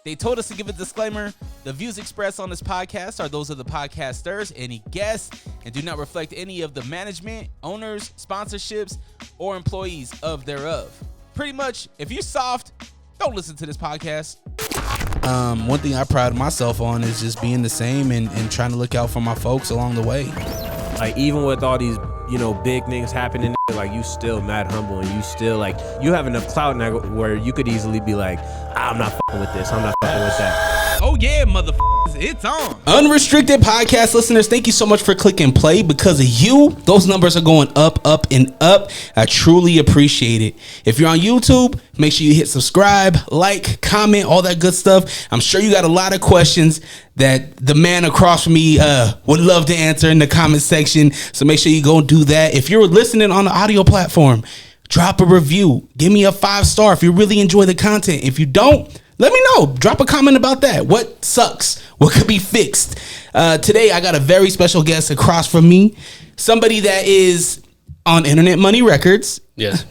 They told us to give a disclaimer. The views expressed on this podcast are those of the podcasters, any guests, and do not reflect any of the management, owners, sponsorships, or employees of thereof. Pretty much, if you're soft, don't listen to this podcast. One thing I pride myself on is just being the same and trying to look out for my folks along the way. Like, even with all these, big things happening, like, you still mad humble, and you still, like, you have enough clout now where you could easily be like, I'm not fucking with this, I'm not fucking with that. Oh yeah, motherfuckers, it's on. Unrestricted Podcast listeners, thank you so much for clicking play. Because of you, those numbers are going up, up, and up. I truly appreciate it. If you're on YouTube, make sure you hit subscribe, like, comment, all that good stuff. I'm sure you got a lot of questions that the man across from me would love to answer in the comment section. So make sure you go and do that. If you're listening on the audio platform, drop a review. Give me a 5-star if you really enjoy the content. If you don't, let me know. Drop a comment about that. What sucks? What could be fixed? Today, I got a very special guest across from me. Somebody that is on Internet Money Records. Yes.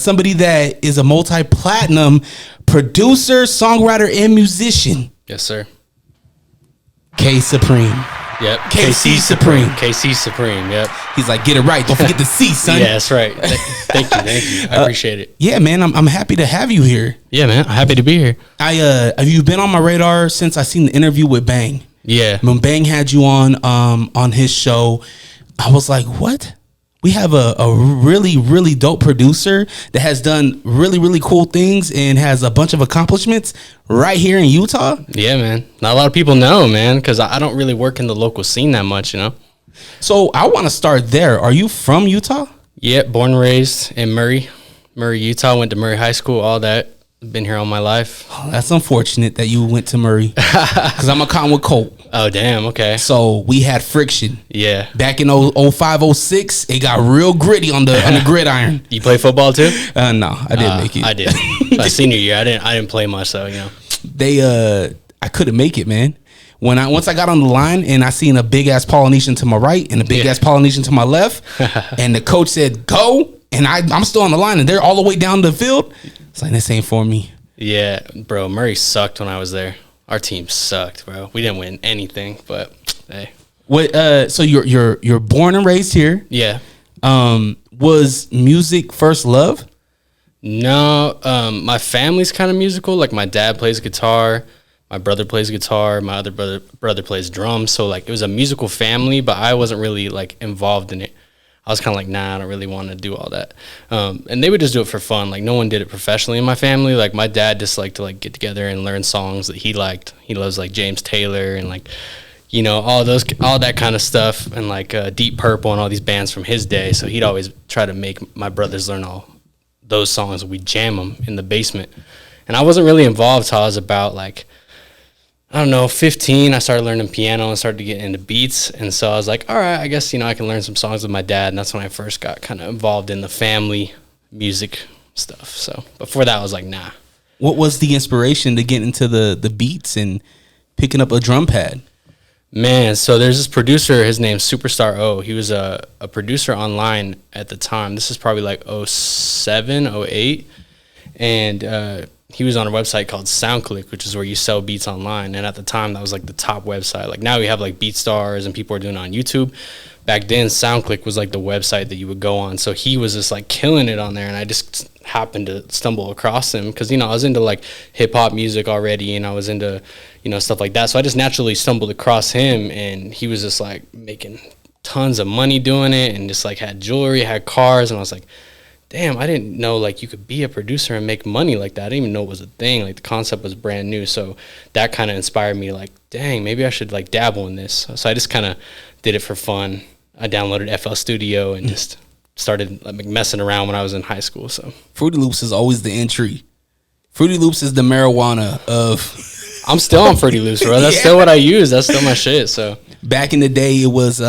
Somebody that is a multi-platinum producer, songwriter, and musician. Yes, sir. K Supreme. Yep. KC Supreme. KC Supreme. Yep. He's like, get it right. Don't forget the C, son. Yeah, that's right. Thank you. I appreciate it. Yeah, man. I'm happy to have you here. Yeah, man. I'm happy to be here. Have you been on my radar since I seen the interview with Bang? Yeah. When Bang had you on his show, I was like, what? We have a really, really dope producer that has done really, really cool things and has a bunch of accomplishments right here in Utah. Yeah, man. Not a lot of people know, man, because I don't really work in the local scene that much, So I want to start there. Are you from Utah? Yeah, born and raised in Murray, Utah. Went to Murray High School, all that. Been here all my life. Oh, that's unfortunate that you went to Murray because I'm a Cottonwood Colt. Oh, damn. Okay. So we had friction. Yeah. Back in 05, 06, it got real gritty on the gridiron. You play football too? No, I didn't make it. I did. My senior year, I didn't play much, so I couldn't make it, man. Once I got on the line and I seen a big ass Polynesian to my right and a big ass Polynesian to my left, and the coach said go, and I'm still on the line and they're all the way down the field. It's like, this ain't for me. Yeah, bro. Murray sucked when I was there. Our team sucked, bro. We didn't win anything, but hey. What? So you're born and raised here. Yeah. Was music first love? No. My family's kind of musical. Like, my dad plays guitar. My brother plays guitar. My other brother plays drums. So, like, it was a musical family, but I wasn't really, like, involved in it. I was kind of like, nah, I don't really want to do all that. And they would just do it for fun. Like, no one did it professionally in my family. Like, my dad just liked to, like, get together and learn songs that he liked. He loves, like, James Taylor and, like, all that kind of stuff, and, like, Deep Purple and all these bands from his day. So he'd always try to make my brothers learn all those songs, and we'd jam them in the basement. And I wasn't really involved till I was about, like, I don't know, 15, I started learning piano and started to get into beats. And so I was like, all right, I guess, I can learn some songs with my dad. And that's when I first got kind of involved in the family music stuff. So before that, I was like, nah. What was the inspiration to get into the beats and picking up a drum pad? Man, so there's this producer, his name's Superstar O. He was a producer online at the time. This is probably like 07, 08. And he was on a website called SoundClick, which is where you sell beats online. And at the time, that was like the top website. Like, now we have like BeatStars and people are doing it on YouTube. Back then, SoundClick was like the website that you would go on. So he was just like killing it on there. And I just happened to stumble across him because, I was into like hip hop music already, and I was into, stuff like that. So I just naturally stumbled across him, and he was just like making tons of money doing it, and just like had jewelry, had cars. And I was like, damn, I didn't know, like, you could be a producer and make money like that. I didn't even know it was a thing. Like, the concept was brand new. So that kind of inspired me, like, dang, maybe I should, like, dabble in this. So I just kind of did it for fun. I downloaded FL Studio and just started, like, messing around when I was in high school. So Fruity Loops is always the entry. Fruity Loops is the marijuana of... I'm still on Fruity Loops, bro. That's still what I use. That's still my shit, so. Back in the day, it was...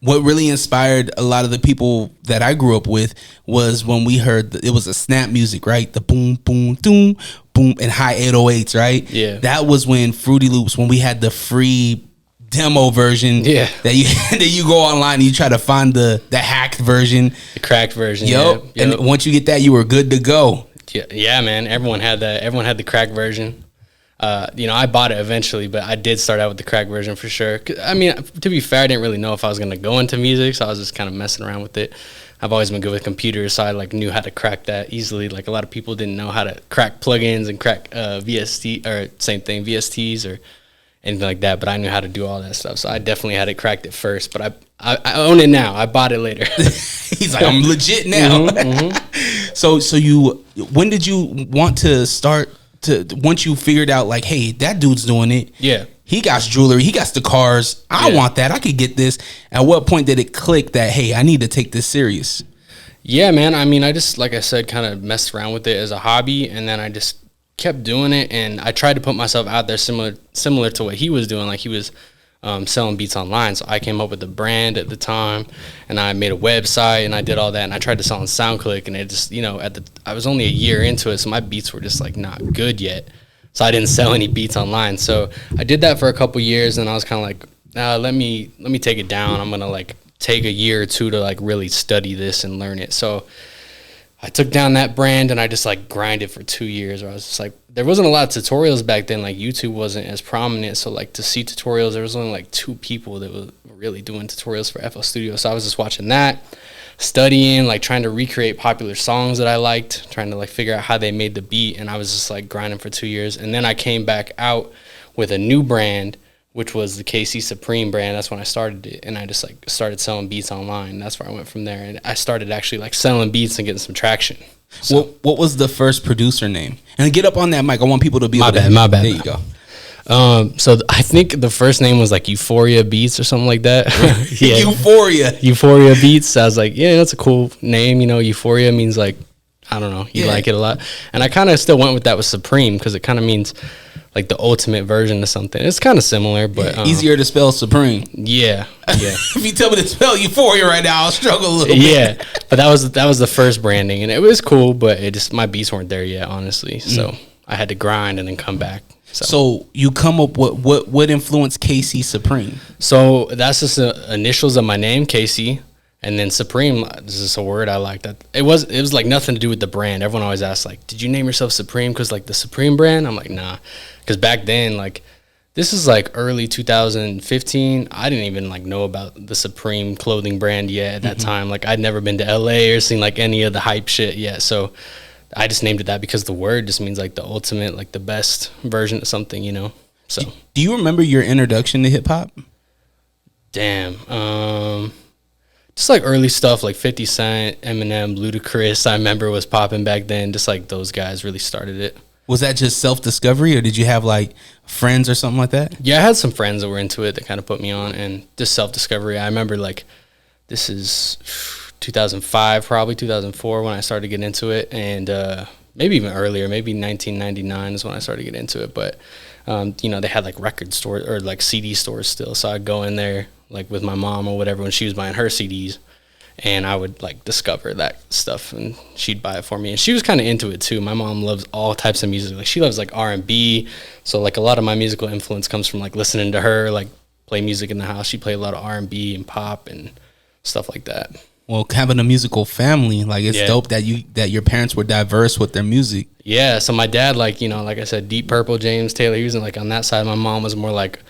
what really inspired a lot of the people that I grew up with was when we heard it was a snap music, right? The boom, boom, doom, boom, and high 808s, right? Yeah. That was when Fruity Loops, when we had the free demo version, that you go online and you try to find the hacked version, the cracked version. Yep. And once you get that, you were good to go. Yeah, man. Everyone had that. Everyone had the cracked version. I bought it eventually, but I did start out with the crack version for sure. 'Cause, I mean, to be fair, I didn't really know if I was going to go into music, so I was just kind of messing around with it. I've always been good with computers, so I like knew how to crack that easily. Like a lot of people didn't know how to crack plugins and crack VST or same thing, VSTs or anything like that, but I knew how to do all that stuff. So I definitely had it cracked at first, but I own it now. I bought it later. He's like, I'm legit now. So when did you want to start to, once you figured out like, hey, that dude's doing it. Yeah. He got jewelry. He got the cars. I want that. I could get this. At what point did it click that, hey, I need to take this serious? Yeah, man. I mean, I just, like I said, kind of messed around with it as a hobby, and then I just kept doing it, and I tried to put myself out there similar to what he was doing. Like he was selling beats online, so I came up with a brand at the time, and I made a website, and I did all that, and I tried to sell on SoundClick, and it just, I was only a year into it, so my beats were just like not good yet. So I didn't sell any beats online. So I did that for a couple years, and I was kind of like, let me take it down. I'm gonna like take a year or two to like really study this and learn it. So I took down that brand, and I just like grinded for 2 years. Where I was just like, there wasn't a lot of tutorials back then. Like YouTube wasn't as prominent, so like to see tutorials, there was only like 2 people that were really doing tutorials for FL Studio. So I was just watching that, studying, like trying to recreate popular songs that I liked, trying to like figure out how they made the beat, and I was just like grinding for 2 years. And then I came back out with a new brand, which was the KC Supreme brand. That's when I started it, and I just like started selling beats online. That's where I went from there, and I started actually like selling beats and getting some traction. So What was the first producer name? And get up on that mic. I want people to be my able bad. There you go. So I think the first name was like Euphoria Beats or something like that. Yeah. Euphoria Beats. I was like, yeah, that's a cool name. Euphoria means like, I don't know, you like it a lot. And I kind of still went with that with Supreme, because it kind of means like the ultimate version of something. It's kind of similar, but easier to spell Supreme. Yeah. If you tell me to spell Euphoria right now, I'll struggle a little bit. Yeah, but that was the first branding, and it was cool, but it just, my beats weren't there yet, honestly. So I had to grind and then come back. So you come up with what influenced KC Supreme? So that's just the initials of my name, KC, and then Supreme. This is a word I like. That it was like nothing to do with the brand. Everyone always asks like, "Did you name yourself Supreme because like the Supreme brand?" I'm like, nah, because back then, like, this is like early 2015. I didn't even like know about the Supreme clothing brand yet at that time. Like I'd never been to LA or seen like any of the hype shit yet. So I just named it that because the word just means like the ultimate, like the best version of something, So do you remember your introduction to hip hop? Damn. Just like early stuff like 50 Cent, Eminem, Ludacris, I remember was popping back then. Just like those guys really started it. Was that just self-discovery, or did you have like friends or something like that? Yeah, I had some friends that were into it that kind of put me on, and just self-discovery. I remember like, this is 2005, probably 2004 when I started getting into it, and maybe even earlier, maybe 1999 is when I started getting into it. But they had like record stores or like CD stores still, so I'd go in there like with my mom or whatever when she was buying her CDs, and I would like discover that stuff, and she'd buy it for me. And she was kind of into it too. My mom loves all types of music. Like she loves like R&B, so like a lot of my musical influence comes from like listening to her like play music in the house. She played a lot of R&B and pop and stuff like that. Well, having a musical family, like it's dope that your parents were diverse with their music. Yeah, so my dad, like, like I said, Deep Purple, James Taylor, he was like on that side. My mom was more like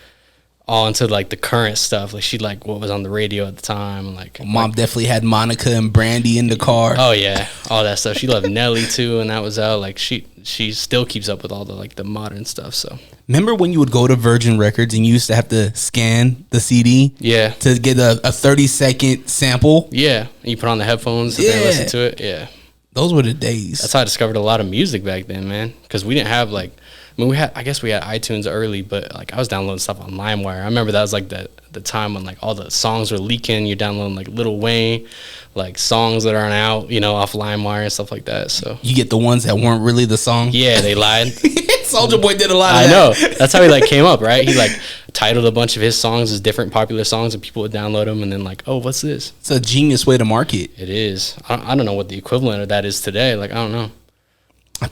all into like the current stuff. Like she like what was on the radio at the time, and like mom definitely had Monica and Brandy in the car. Oh yeah, all that stuff. She loved Nelly too, and that was out. Like she still keeps up with all the like the modern stuff. So remember when you would go to Virgin Records and you used to have to scan the CD? Yeah. To get a 30-second sample? Yeah. And you put on the headphones and then listen to it. Yeah. Those were the days. That's how I discovered a lot of music back then, man. Because we didn't have like, I guess we had iTunes early, but like I was downloading stuff on LimeWire. I remember that was like the time when like all the songs were leaking. You're downloading like Lil Wayne, like songs that aren't out, off LimeWire and stuff like that. So you get the ones that weren't really the song. Yeah, they lied. Soulja Boy did a lot of that. I know. That's how he like came up, right? He like titled a bunch of his songs as different popular songs, and people would download them, and then like, oh, what's this? It's a genius way to market. It is. I don't know what the equivalent of that is today. Like I don't know.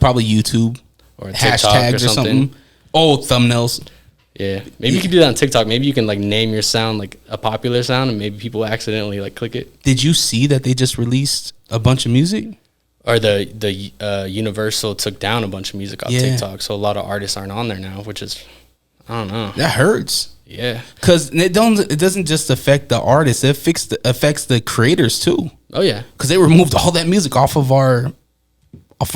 Probably YouTube or hashtags or something. Oh, thumbnails. Yeah, maybe you could do that on TikTok. Maybe you can like name your sound like a popular sound, and maybe people accidentally like click it. Did you see that they just released a bunch of music? Or the Universal took down a bunch of music off Yeah. TikTok, so a lot of artists aren't on there now, which is, I don't know. That hurts. Yeah. Because it doesn't just affect the artists, it affects the creators too. Oh yeah. Because they removed all that music off of our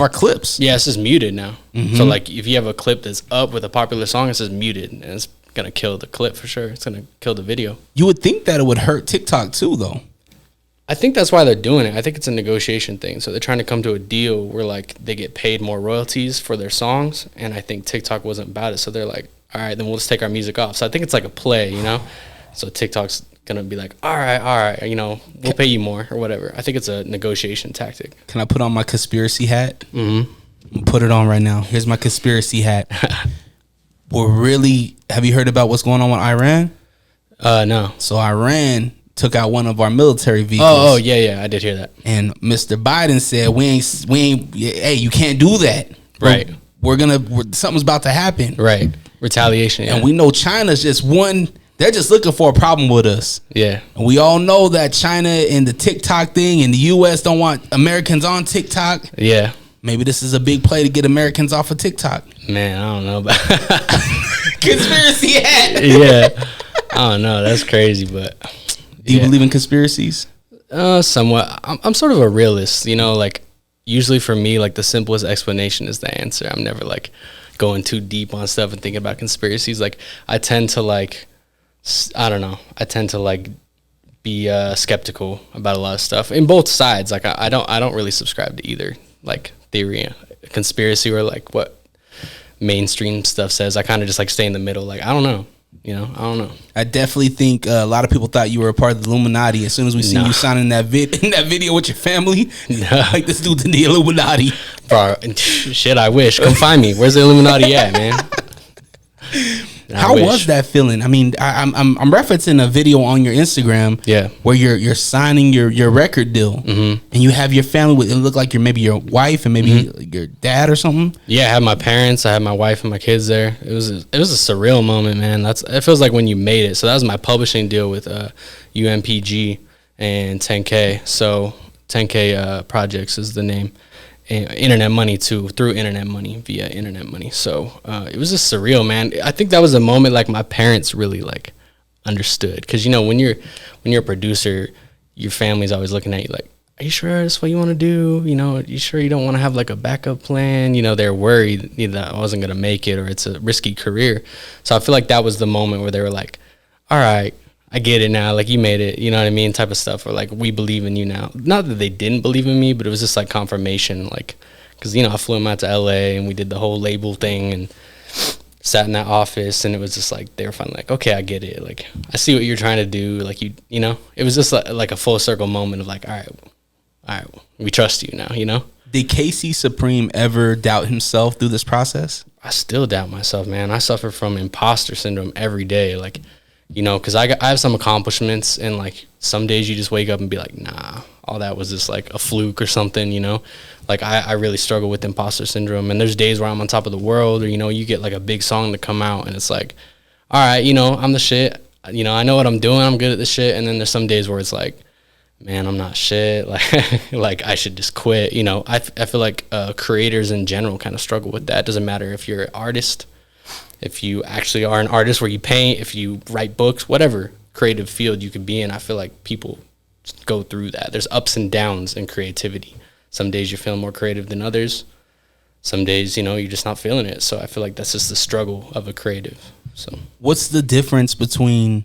clips. Yeah, it's just muted now. Mm-hmm. So like, if you have a clip that's up with a popular song, it says muted, and it's gonna kill the clip for sure. It's gonna kill the video. You would think that it would hurt TikTok too, though. I think that's why they're doing it. I think it's a negotiation thing. So they're trying to come to a deal where like they get paid more royalties for their songs, and I think TikTok wasn't about it. So they're like, all right, then we'll just take our music off. So I think it's like a play, you know. So TikTok's gonna be like, all right, you know, we'll pay you more or whatever. I think it's a negotiation tactic. Can I put on my conspiracy hat? Mm-hmm. Put it on right now. Here's my conspiracy hat. Have you heard about what's going on with Iran? No. So Iran took out one of our military vehicles. Oh yeah, I did hear that. And Mr. Biden said, we ain't, hey, you can't do that. Right. Something's about to happen. Right. Retaliation. Yeah. And we know China's just they're just looking for a problem with us. Yeah. And we all know that China and the TikTok thing and the U.S. don't want Americans on TikTok. Yeah. Maybe this is a big play to get Americans off of TikTok. Man, I don't know about Conspiracy hat. Yeah. I don't know. That's crazy, but Do you believe in conspiracies? Somewhat. I'm sort of a realist, you know, like usually for me, like the simplest explanation is the answer. I'm never like going too deep on stuff and thinking about conspiracies. Like I tend to like, I don't know. I tend to like be skeptical about a lot of stuff in both sides. Like I don't really subscribe to either like theory, conspiracy, or like what mainstream stuff says. I kind of just like stay in the middle. Like, I don't know. You know, I don't know. I definitely think a lot of people thought you were a part of the Illuminati as soon as we seen you signing that video with your family. Like, this dude's in the Illuminati. Bro, shit, I wish. Come find me. Where's the Illuminati at, man? How was that feeling? I mean, I'm referencing a video on your Instagram, where you're signing your record deal, and you have your family with it. Looked like maybe your wife and maybe your dad or something. Yeah, I had my parents, I had my wife and my kids there. It was a surreal moment, man. It feels like when you made it. So that was my publishing deal with UMPG and 10K. So 10K Projects is the name. Internet Money too, through Internet Money, via Internet Money. So it was just surreal, man. I think that was a moment like my parents really like understood, because you know when you're a producer, your family's always looking at you like, are you sure that's what you want to do? You know, are you sure you don't want to have like a backup plan? You know, they're worried that I wasn't gonna make it or it's a risky career. So I feel like that was the moment where they were like, all right, I get it now, like you made it, you know what I mean, type of stuff, or like we believe in you now. Not that they didn't believe in me, but it was just like confirmation, like, because you know I flew them out to LA and we did the whole label thing and sat in that office, and it was just like they were finally like, okay, I get it, like I see what you're trying to do, like you know, it was just like a full circle moment of like, all right, we trust you now, you know. Did KC Supreme ever doubt himself through this process? I still doubt myself, man. I suffer from imposter syndrome every day, like. You know, because I have some accomplishments, and like some days you just wake up and be like, nah, all that was just like a fluke or something, you know. Like I really struggle with imposter syndrome, and there's days where I'm on top of the world, or you know, you get like a big song to come out and it's like, all right, you know, I'm the shit, you know, I know what I'm doing, I'm good at this shit. And then there's some days where it's like, man, I'm not shit, like like I should just quit, you know. I feel like creators in general kind of struggle with that. It doesn't matter if you're an artist, if you actually are an artist where you paint, if you write books, whatever creative field you could be in, I feel like people go through that. There's ups and downs in creativity. Some days you're feeling more creative than others. Some days, you know, you're just not feeling it. So I feel like that's just the struggle of a creative. So what's the difference between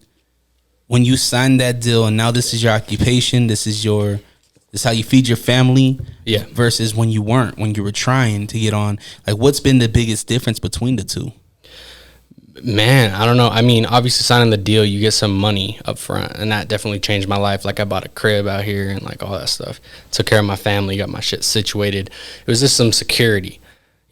when you signed that deal and now this is your occupation, this is how you feed your family, versus when you weren't, when you were trying to get on? Like, what's been the biggest difference between the two? Man, I don't know. I mean, obviously signing the deal, you get some money up front, and that definitely changed my life. Like I bought a crib out here and like all that stuff. Took care of my family, got my shit situated. It was just some security,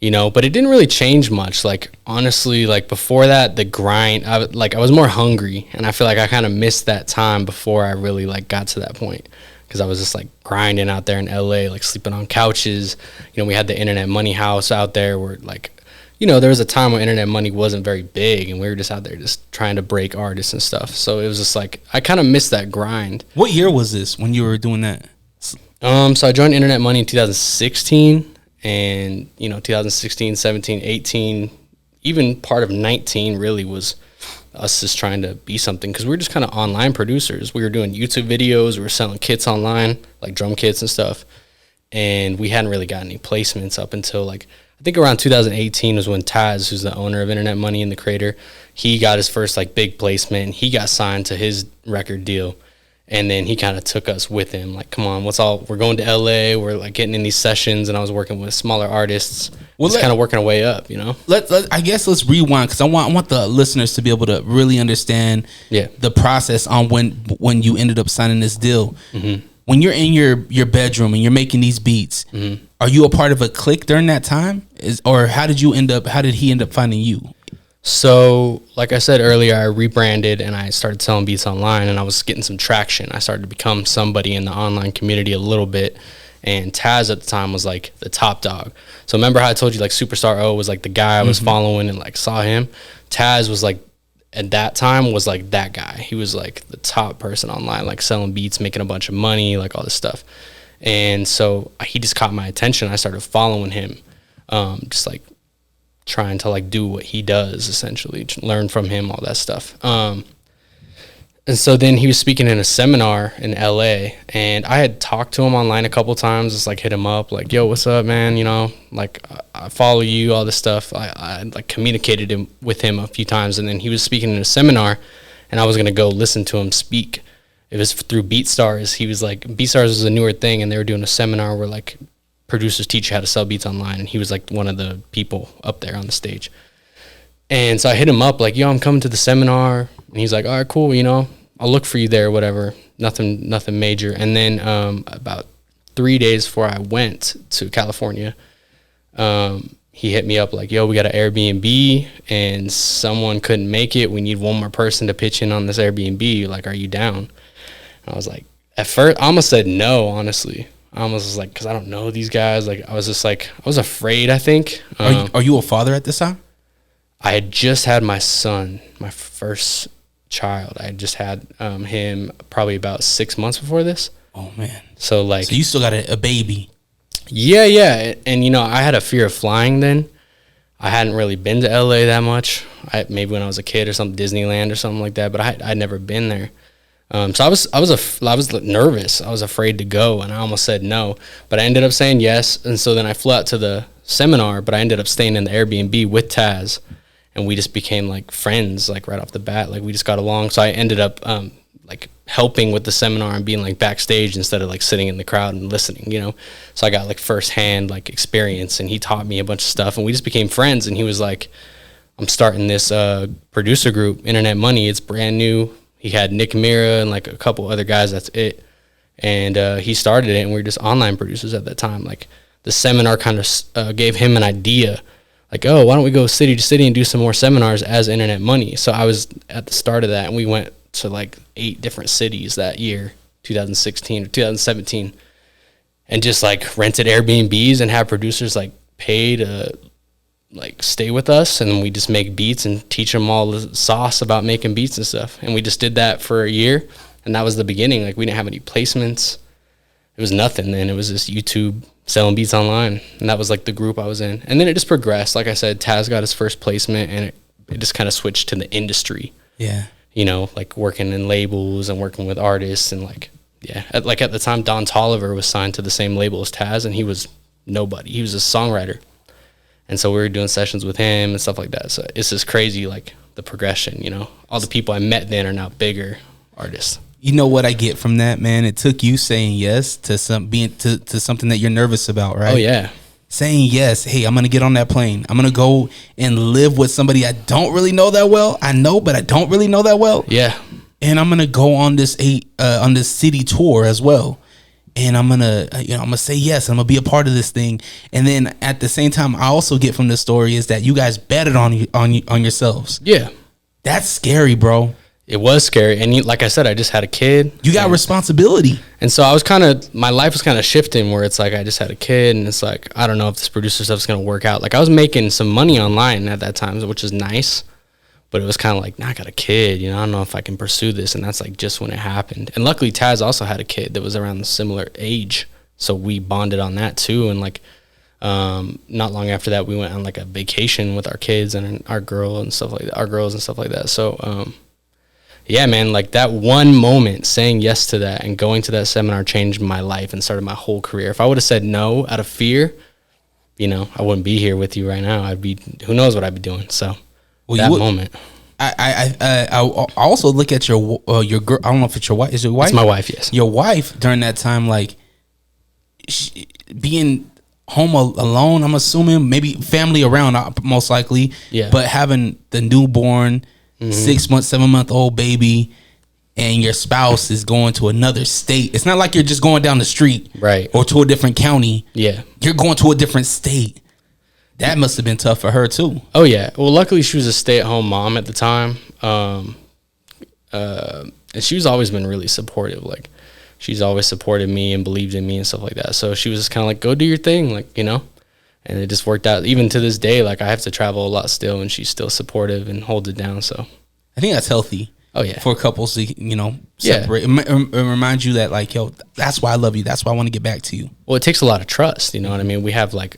you know, but it didn't really change much. Like honestly, like before that, the grind, I was more hungry, and I feel like I kind of missed that time before I really like got to that point, because I was just like grinding out there in LA, like sleeping on couches. You know, we had the Internet Money house out there where like, you know, there was a time when Internet Money wasn't very big, and we were just out there just trying to break artists and stuff. So it was just like, I kind of missed that grind. What year was this when you were doing that? So I joined Internet Money in 2016, and 2016, 17, 18, even part of 19 really was us just trying to be something, because we were just kind of online producers. We were doing YouTube videos, we were selling kits online, like drum kits and stuff, and we hadn't really got any placements up until like I think around 2018 was when Taz, who's the owner of Internet Money and the creator, he got his first like big placement. He got signed to his record deal, and then he kind of took us with him. Like, come on, we're going to LA. We're like getting in these sessions, and I was working with smaller artists. Well, just kind of working our way up, I guess let's rewind, because I want the listeners to be able to really understand the process on when you ended up signing this deal. Mm-hmm. When you're in your bedroom and you're making these beats, mm-hmm. Are you a part of a clique during that time? Or how did he end up finding you? So, like I said earlier, I rebranded and I started selling beats online, and I was getting some traction. I started to become somebody in the online community a little bit, and Taz at the time was like the top dog. So remember how I told you like Superstar O was like the guy I was mm-hmm. following and like saw him? Taz was like, at that time, was like that guy. He was like the top person online, like selling beats, making a bunch of money, like all this stuff. And so he just caught my attention. I started following him, just like trying to like do what he does, essentially learn from him, all that stuff. And so then he was speaking in a seminar in LA, and I had talked to him online a couple times, just like hit him up, like, yo, what's up, man? Like I follow you, all this stuff. I like communicated with him a few times, and then he was speaking in a seminar, and I was going to go listen to him speak. It was through BeatStars. He was like, BeatStars was a newer thing, and they were doing a seminar where like producers teach you how to sell beats online, and he was like one of the people up there on the stage. And so I hit him up like, yo, I'm coming to the seminar. And he's like, all right, cool, I'll look for you there, whatever. Nothing major. And then about 3 days before I went to California, he hit me up like, yo, we got an Airbnb and someone couldn't make it. We need one more person to pitch in on this Airbnb. Like, are you down? And I was like, at first, I almost said no, honestly. I almost was like, because I don't know these guys. Like, I was just like, I was afraid, I think. Are you a father at this time? I had just had my son, my first child. I had just had him probably about 6 months before this. Oh, man. So you still got a baby. Yeah. And, I had a fear of flying then. I hadn't really been to LA that much. Maybe when I was a kid or something, Disneyland or something like that, but I'd never been there. So I was nervous. I was afraid to go, and I almost said no, but I ended up saying yes. And so then I flew out to the seminar, but I ended up staying in the Airbnb with Taz, and we just became like friends, like right off the bat. Like we just got along. So I ended up like helping with the seminar and being like backstage instead of like sitting in the crowd and listening, So I got like firsthand like experience, and he taught me a bunch of stuff, and we just became friends. And he was like, I'm starting this producer group, Internet Money. It's brand new. He had Nick Mira and like a couple other guys. That's it. And he started it, and we were just online producers at that time. Like the seminar kind of gave him an idea, like, oh, why don't we go city to city and do some more seminars as Internet Money? So I was at the start of that, and we went to like 8 different cities that year, 2016 or 2017, and just like rented Airbnbs and have producers like pay to like stay with us, and we just make beats and teach them all the sauce about making beats and stuff. And we just did that for a year, and that was the beginning. Like we didn't have any placements. It was nothing then. It was just YouTube selling beats online, and that was like the group I was in. And then it just progressed. Like I said, Taz got his first placement, and it just kind of switched to the industry. Yeah. Like working in labels and working with artists, and like, yeah. At the time, Don Tolliver was signed to the same label as Taz, and he was nobody. He was a songwriter. And so we were doing sessions with him and stuff like that. So it's just crazy, like the progression, all the people I met then are now bigger artists. You know what I get from that, man? It took you saying yes to something that you're nervous about, right? Oh yeah. Saying yes. Hey, I'm going to get on that plane. I'm going to go and live with somebody I don't really know that well. I know, but I don't really know that well. Yeah. And I'm going to go on this city tour as well. And I'm gonna say yes. I'm gonna be a part of this thing. And then at the same time, I also get from this story is that you guys betted on yourselves. Yeah, that's scary, bro. It was scary, and like I said, I just had a kid. You got responsibility, and so my life was kind of shifting where it's like I just had a kid, and it's like I don't know if this producer stuff's gonna work out. Like I was making some money online at that time, which is nice. But it was kind of like, I got a kid, I don't know if I can pursue this. And that's like just when it happened. And luckily, Taz also had a kid that was around the similar age So we bonded on that too. And like, not long after that, we went on like a vacation with our kids and our girls and stuff like that. So, yeah, man, like that one moment saying yes to that and going to that seminar changed my life and started my whole career. If I would have said no out of fear, you know, I wouldn't be here with you right now. I'd be, who knows what I'd be doing. So that moment. I also look at your girl. I don't know if it's your wife. Is it your wife? It's my wife, yes. Your wife during that time, like being home alone, I'm assuming, maybe family around, most likely. Yeah. But having the newborn, 6 month, 7 month old baby, and your spouse is going to another state. It's not like you're just going down the street, right, or to a different county. Yeah, you're going to a different state. That must have been tough for her too. Oh yeah. Well, luckily she was a stay-at-home mom at the time, and she's always been really supportive. Like, she's always supported me and believed in me and stuff like that. So she was just kind of like, go do your thing, like, you know. And it just worked out. Even to this day, like, I have to travel a lot still, and she's still supportive and holds it down. So I think that's healthy. Oh yeah, for couples to, you know, separate. It reminds you that, like, yo, that's why I love you. That's why I want to get back to you. Well, it takes a lot of trust. You know what I mean? We have like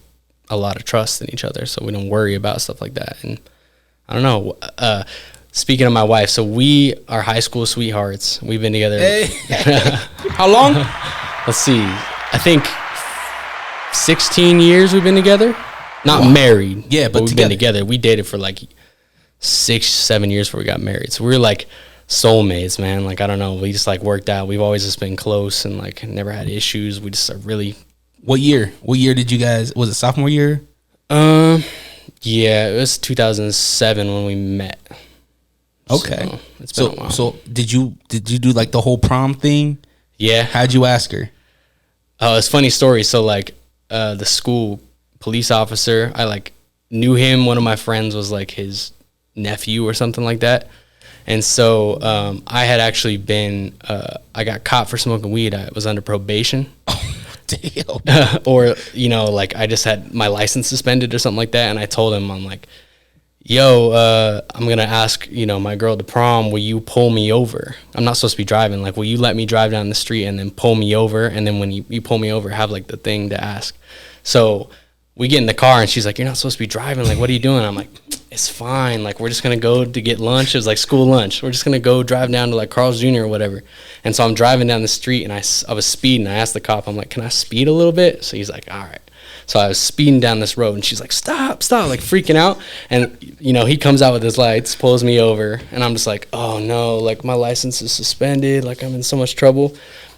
a lot of trust in each other, so we don't worry about stuff like that. And I don't know. Speaking of my wife, so we are high school sweethearts. We've been together. Hey. How long? Let's see. I think 16 years we've been together. Not married. Yeah, but we've been together. We dated for like 6-7 years before we got married. So we were like soulmates, man. Like, I don't know. We just like worked out. We've always just been close and like never had issues. We just are really. What year? What year did you guys? Was it sophomore year? Yeah, it was 2007 when we met. Okay, so it's been a while. So did you do like the whole prom thing? Yeah. How'd you ask her? Oh, it's a funny story. So like, the school police officer, I like knew him. One of my friends was like his nephew or something like that. And so I had actually been, I got caught for smoking weed. I was under probation. Damn. Or, you know, like I just had my license suspended or something like that. And I told him, I'm like, yo, I'm going to ask, you know, my girl to prom. Will you pull me over? I'm not supposed to be driving. Like, will you let me drive down the street and then pull me over? And then when you pull me over, have like the thing to ask. So we get in the car and she's like, you're not supposed to be driving. Like, what are you doing? I'm like, it's fine. Like, we're just going to go to get lunch. It was like school lunch. We're just going to go drive down to like Carl's Jr. or whatever. And so I'm driving down the street and I was speeding. I asked the cop, I'm like, can I speed a little bit? So he's like, all right. So I was speeding down this road and she's like, stop, like freaking out. And, you know, he comes out with his lights, pulls me over. And I'm just like, oh no, like my license is suspended. Like I'm in so much trouble.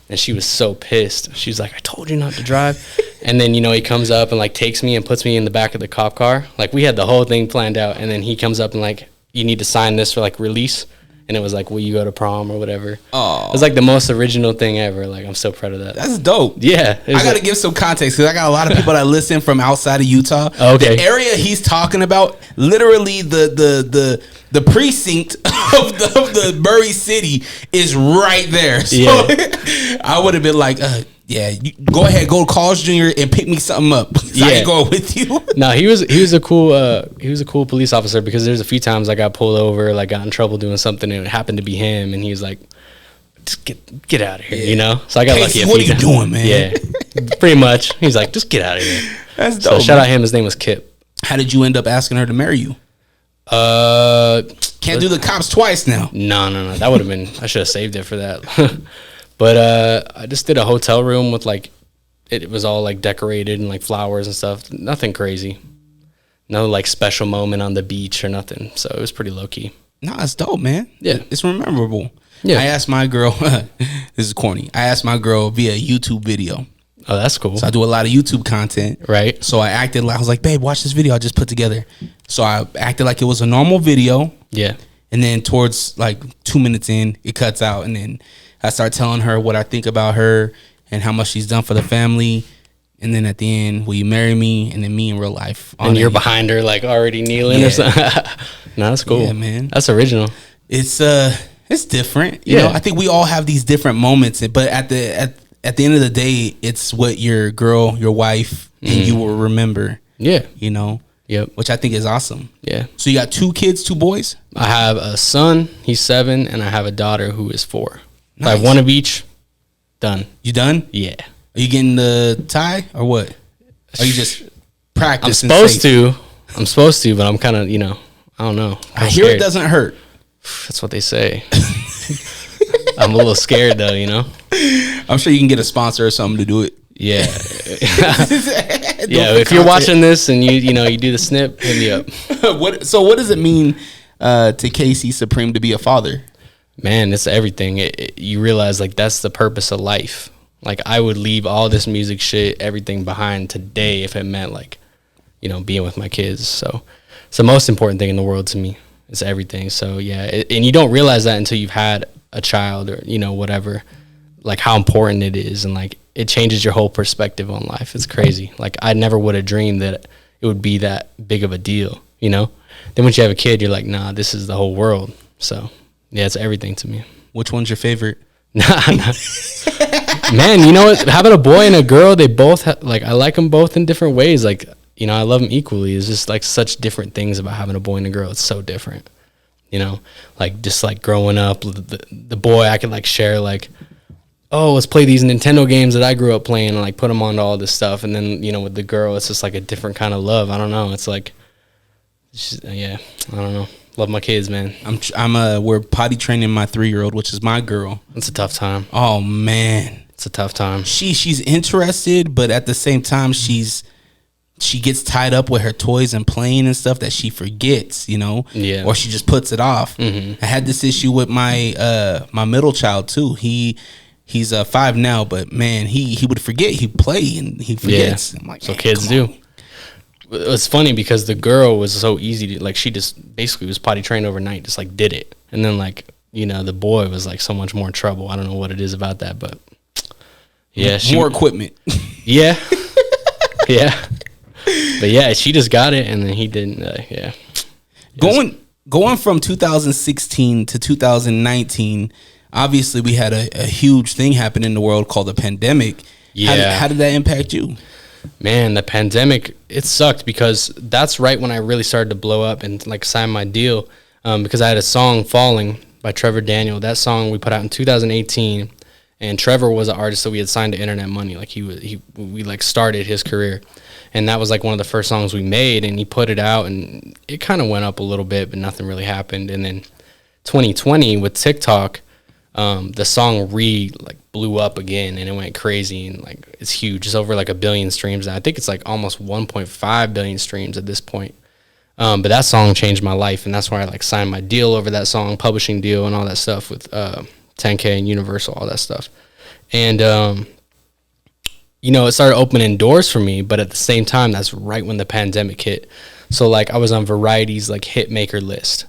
And she was so pissed. She's like, I told you not to drive. And then, you know, he comes up and like takes me and puts me in the back of the cop car. Like we had the whole thing planned out. And then he comes up and like, you need to sign this for like release. And it was like, will you go to prom or whatever? Oh, it was like the most original thing ever. Like, I'm so proud of that. That's dope. Yeah. I got to give some context because I got a lot of people that listen from outside of Utah. Okay. The area he's talking about, literally the precinct of the Murray City is right there. So yeah. I would have been like, yeah, you go ahead, go to Carl's Jr. and pick me something up. So I can go with you. No, he was a cool police officer because there's a few times I got pulled over, like got in trouble doing something, and it happened to be him, and he was like, just get out of here, you know. So I got lucky. What are you doing, man? Yeah, pretty much. He's like, just get out of here. That's dope. So shout out him. His name was Kip. How did you end up asking her to marry you? Can't do the cops twice now. No. That would have been. I should have saved it for that. But I just did a hotel room with like, it was all like decorated and like flowers and stuff. Nothing crazy. No like special moment on the beach or nothing. So it was pretty low key. No, it's dope, man. Yeah. It's memorable. Yeah. I asked my girl, this is corny. I asked my girl via YouTube video. Oh, that's cool. So I do a lot of YouTube content. Right. So I acted like, I was like, babe, watch this video I just put together. So I acted like it was a normal video. Yeah. And then towards like 2 minutes in, it cuts out. And then I start telling her what I think about her and how much she's done for the family. And then at the end, will you marry me? And then me in real life. And you're behind her, like already kneeling or something. No, that's cool. Yeah, man. That's original. It's different. You know, I think we all have these different moments, but at the end of the day, it's what your girl, your wife, and you will remember. Yeah. You know? Yep. Which I think is awesome. Yeah. So you got 2 kids, 2 boys? I have a son, he's 7, and I have a daughter who is 4. Nice. I have one of each. Done. You done? Yeah. Are you getting the tie or what? Are you just practicing? I'm supposed to, but I'm kind of, I don't know. I hear it doesn't hurt. That's what they say. I'm a little scared though, I'm sure you can get a sponsor or something to do it. Yeah. Yeah, if you're watching this and you do the snip, hit me up. What does it mean to Casey Supreme to be a father? Man, it's everything. You realize like that's the purpose of life. Like I would leave all this music shit, everything behind today if it meant like, being with my kids. So it's the most important thing in the world to me. It's everything. So yeah, and you don't realize that until you've had a child or whatever, like how important it is, and like it changes your whole perspective on life. It's crazy. Like I never would have dreamed that it would be that big of a deal. Then once you have a kid, you're like, nah, this is the whole world. So yeah, it's everything to me. Which one's your favorite? Nah. Man, you know what? Having a boy and a girl, they both I like them both in different ways. Like, I love them equally. It's just like such different things about having a boy and a girl. It's so different. Like just like growing up, the boy I could like share like, oh, let's play these Nintendo games that I grew up playing and like put them onto all this stuff. And then, with the girl, it's just like a different kind of love. I don't know. It's like, I don't know. Love my kids, man. We're potty training my 3-year-old, which is my girl. It's a tough time. Oh man. It's a tough time. She's interested, but at the same time, she gets tied up with her toys and playing and stuff that she forgets, Yeah. or she just puts it off. Mm-hmm. I had this issue with my my middle child too. He's 5 now, but man, he would forget. He'd play and he forgets. Yeah. I'm like, so kids do. It's funny because the girl was so easy to like. She just basically was potty trained overnight, just like did it, and then like the boy was like so much more trouble. I don't know what it is about that, but yeah, more equipment. Yeah, yeah, but yeah, she just got it, and then he didn't. Yeah, going from 2016 to 2019. Obviously, we had a huge thing happen in the world called the pandemic. Yeah, how did that impact you? Man, the pandemic, it sucked because that's right when I really started to blow up and like sign my deal, because I had a song, Falling, by Trevor Daniel. That song we put out in 2018, and Trevor was an artist that we had signed to Internet Money. Like we like started his career, and that was like one of the first songs we made, and he put it out, and it kind of went up a little bit, but nothing really happened. And then 2020 with TikTok, the song blew up again, and it went crazy, and like it's huge. It's over like 1 billion streams now. I think it's like almost 1.5 billion streams at this point. But that song changed my life, and that's why I like signed my deal over that song, publishing deal and all that stuff with 10K and Universal, all that stuff. And it started opening doors for me, but at the same time, that's right when the pandemic hit. So like I was on Variety's like hit maker list.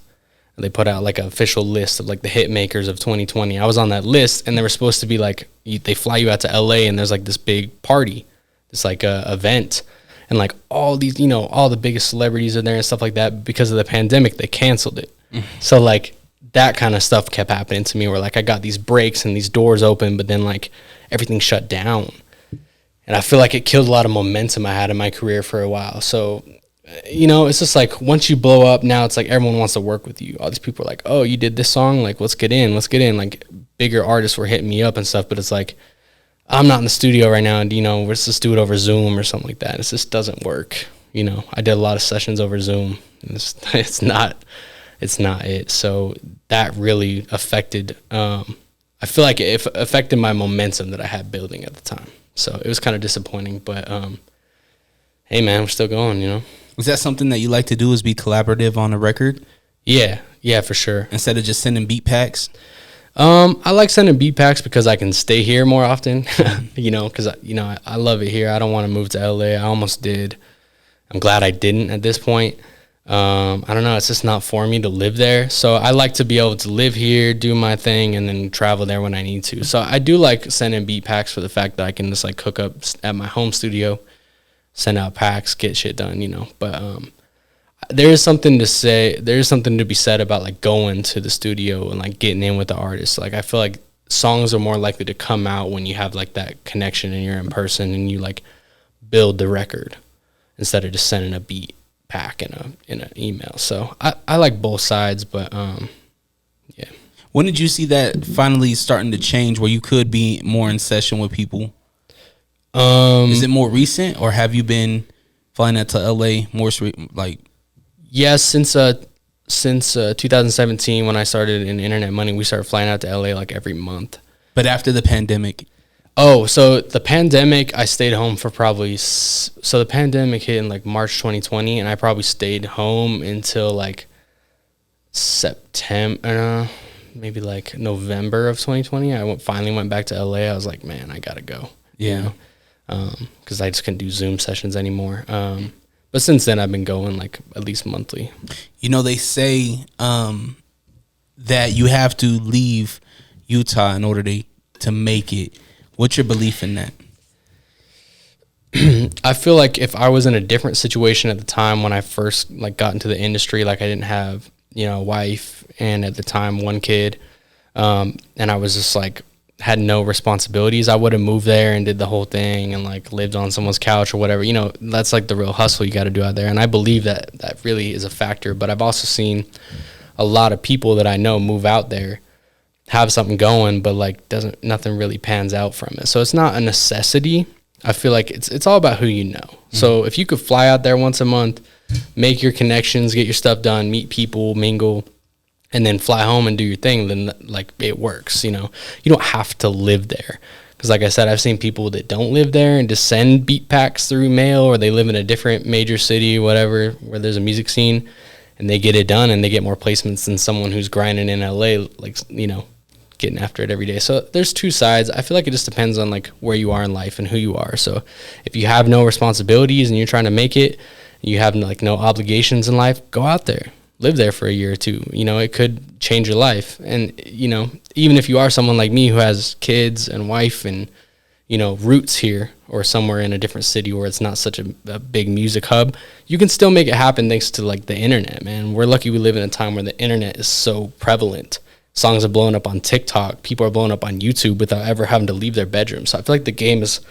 They put out like an official list of like the hit makers of 2020. I was on that list, and they were supposed to be like, they fly you out to LA, and there's like this big party, this like event, and like all these, all the biggest celebrities are there and stuff like that. Because of the pandemic, they canceled it. So like that kind of stuff kept happening to me, where like I got these breaks and these doors open, but then like everything shut down, and I feel like it killed a lot of momentum I had in my career for a while. So it's just like once you blow up, now it's like everyone wants to work with you. All these people are like, oh, you did this song, like let's get in. Like bigger artists were hitting me up and stuff, but it's like I'm not in the studio right now, and let's just do it over Zoom or something like that. It just doesn't work. I did a lot of sessions over Zoom, and it's not it. So that really affected. I feel like it affected my momentum that I had building at the time. So it was kind of disappointing, but hey man, we're still going. Is that something that you like to do, is be collaborative on a record? Yeah, for sure. Instead of just sending beat packs? I like sending beat packs because I can stay here more often, because, I love it here. I don't want to move to LA. I almost did. I'm glad I didn't at this point. I don't know. It's just not for me to live there. So I like to be able to live here, do my thing, and then travel there when I need to. So I do like sending beat packs for the fact that I can just like cook up at my home studio, send out packs, get shit done, but there is something to be said about like going to the studio and like getting in with the artist. Like I feel like songs are more likely to come out when you have like that connection and you're in person and you like build the record instead of just sending a beat pack in an email. So I like both sides, but yeah. When did you see that finally starting to change where you could be more in session with people? Is it more recent, or have you been flying out to LA more like? Yes, since 2017 when I started in Internet Money, we started flying out to LA like every month. But after the pandemic. Oh, so the pandemic, I stayed home for probably. So the pandemic hit in like March 2020, and I probably stayed home until like September, maybe like November of 2020. I finally went back to LA. I was like, man, I gotta go. Yeah. Because I just couldn't do Zoom sessions anymore. But since then, I've been going like at least monthly. You know, they say that you have to leave Utah in order to make it. What's your belief in that? I feel like if I was in a different situation at the time when I first like got into the industry, like I didn't have, a wife and at the time 1 kid, and I was just like had no responsibilities, I would have moved there and did the whole thing and like lived on someone's couch or whatever. That's like the real hustle you got to do out there. And I believe that really is a factor. But I've also seen a lot of people that I know move out there, have something going, but like nothing really pans out from it. So it's not a necessity. I feel like it's all about who you know. Mm-hmm. So if you could fly out there once a month, make your connections, get your stuff done, meet people, mingle, and then fly home and do your thing, then like it works. You don't have to live there. Because like I said, I've seen people that don't live there and just send beat packs through mail, or they live in a different major city, whatever, where there's a music scene, and they get it done and they get more placements than someone who's grinding in LA, like, getting after it every day. So there's two sides. I feel like it just depends on like where you are in life and who you are. So if you have no responsibilities and you're trying to make it, you have like no obligations in life, go out there, live there for a year or two. It could change your life. And, even if you are someone like me who has kids and wife and, roots here or somewhere in a different city where it's not such a big music hub, you can still make it happen thanks to like the internet, man. We're lucky we live in a time where the internet is so prevalent. Songs are blowing up on TikTok. People are blowing up on YouTube without ever having to leave their bedroom. So I feel like the game has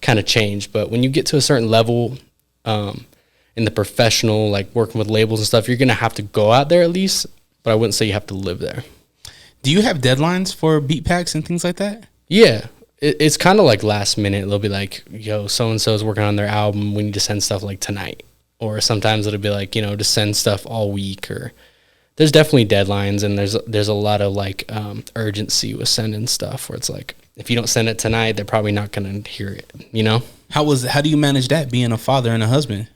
kind of changed. But when you get to a certain level in the professional, like working with labels and stuff, you're going to have to go out there at least. But I wouldn't say you have to live there. Do you have deadlines for beat packs and things like that? Yeah. It's kind of like last minute. They'll be like, yo, so-and-so is working on their album. We need to send stuff like tonight. Or sometimes it'll be like, to send stuff all week, or there's definitely deadlines, and there's a lot of like urgency with sending stuff where it's like, if you don't send it tonight, they're probably not going to hear it, How do you manage that, being a father and a husband?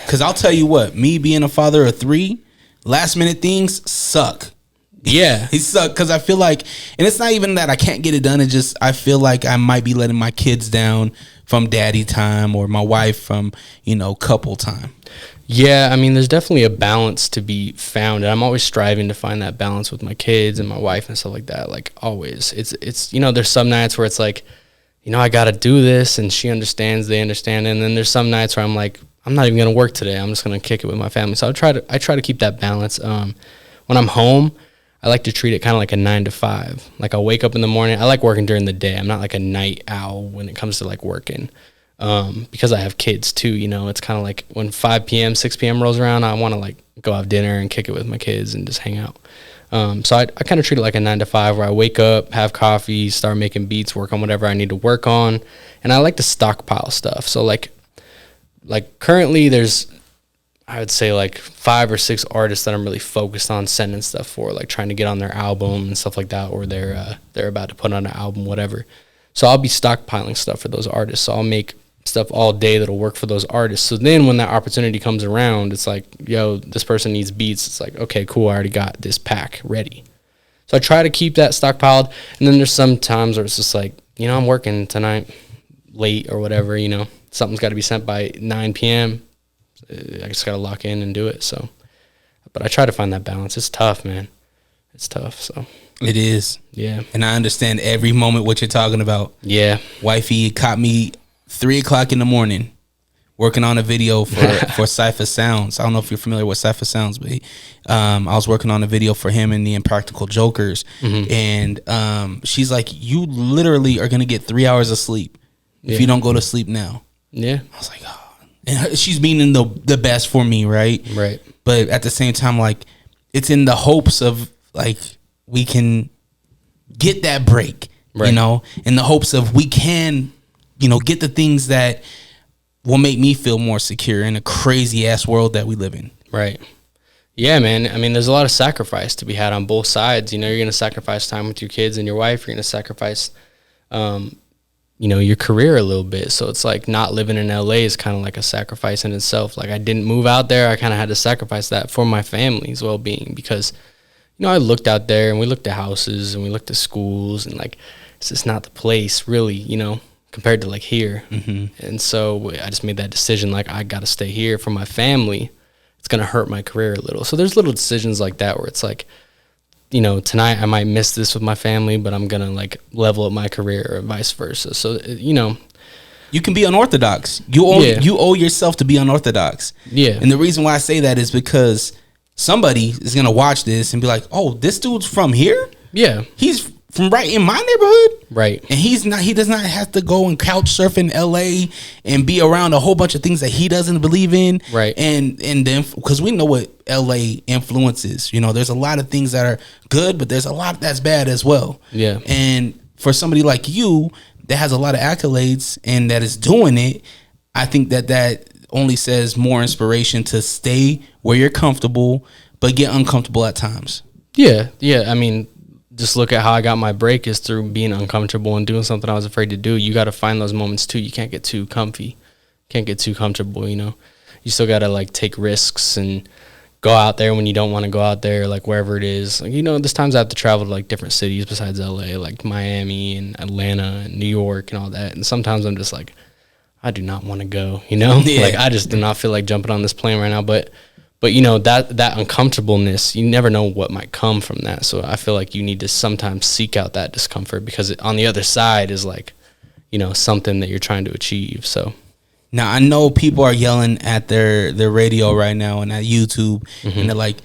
Because I'll tell you what, me being a father of 3, last minute things suck. Yeah. It suck because I feel like, and it's not even that I can't get it done, it's just I feel like I might be letting my kids down from daddy time, or my wife from, couple time. Yeah, I mean, there's definitely a balance to be found, and I'm always striving to find that balance with my kids and my wife and stuff like that. Like always, it's there's some nights where it's like, I got to do this, and she understands, they understand, and then there's some nights where I'm like, I'm not even gonna work today. I'm just gonna kick it with my family. So I try to keep that balance. When I'm home, I like to treat it kind of like a 9 to 5. Like I'll wake up in the morning. I like working during the day. I'm not like a night owl when it comes to like working. Because I have kids too, it's kind of like when 5 p.m., 6 p.m. rolls around, I want to like go have dinner and kick it with my kids and just hang out. So I kind of treat it like a 9 to 5 where I wake up, have coffee, start making beats, work on whatever I need to work on. And I like to stockpile stuff. So like currently there's, I would say like 5 or 6 artists that I'm really focused on sending stuff for, like trying to get on their album and stuff like that, or they're about to put on an album, whatever. So I'll be stockpiling stuff for those artists. So I'll make stuff all day that'll work for those artists. So then when that opportunity comes around, it's like, yo, this person needs beats. It's like, okay, cool, I already got this pack ready. So I try to keep that stockpiled. And then there's some times where it's just like, I'm working tonight late or whatever, something's got to be sent by 9 p.m. I just got to lock in and do it. So, but I try to find that balance. It's tough, man. It's tough. So it is. Yeah. And I understand every moment what you're talking about. Yeah. Wifey caught me 3:00 in the morning working on a video for Cypher Sounds. I don't know if you're familiar with Cypher Sounds, but I was working on a video for him and the Impractical Jokers. Mm-hmm. And she's like, you literally are going to get 3 hours of sleep if you don't go to sleep now. Yeah. I was like, oh. And she's meaning the best for me, right? Right. But at the same time, like, it's in the hopes of, like, we can get that break, right. In the hopes of we can get the things that will make me feel more secure in a crazy ass world that we live in. Right. Yeah, man. I mean, there's a lot of sacrifice to be had on both sides. You're going to sacrifice time with your kids and your wife. You're going to sacrifice, your career a little bit. So it's like not living in LA is kind of like a sacrifice in itself. Like I didn't move out there. I kind of had to sacrifice that for my family's well-being because, I looked out there and we looked at houses and we looked at schools and like it's just not the place really, compared to like here. Mm-hmm. And so I just made that decision. Like I got to stay here for my family. It's going to hurt my career a little. So there's little decisions like that where it's like, tonight I might miss this with my family, but I'm going to like level up my career or vice versa. So, you can be unorthodox. You owe yourself to be unorthodox. Yeah. And the reason why I say that is because somebody is going to watch this and be like, oh, this dude's from here? Yeah. He's from right in my neighborhood? Right. And he does not have to go and couch surf in LA and be around a whole bunch of things that he doesn't believe in. Right. And then, because we know what LA influences, there's a lot of things that are good, but there's a lot that's bad as well. Yeah. And for somebody like you that has a lot of accolades and that is doing it, I think that only says more inspiration to stay where you're comfortable, but get uncomfortable at times. Yeah. Yeah. I mean, just look at how I got my break is through being uncomfortable and doing something I was afraid to do. You got to find those moments too. You can't get too comfy. Can't get too comfortable, You still got to like take risks and go out there when you don't want to go out there, like wherever it is. Like, there's times I have to travel to like different cities besides LA, like Miami and Atlanta and New York and all that. And sometimes I'm just like, I do not want to go, Yeah. Like I just do not feel like jumping on this plane right now. But that uncomfortableness, you never know what might come from that. So I feel like you need to sometimes seek out that discomfort because on the other side is like, something that you're trying to achieve. So now I know people are yelling at their radio right now and at YouTube, mm-hmm. and they're like,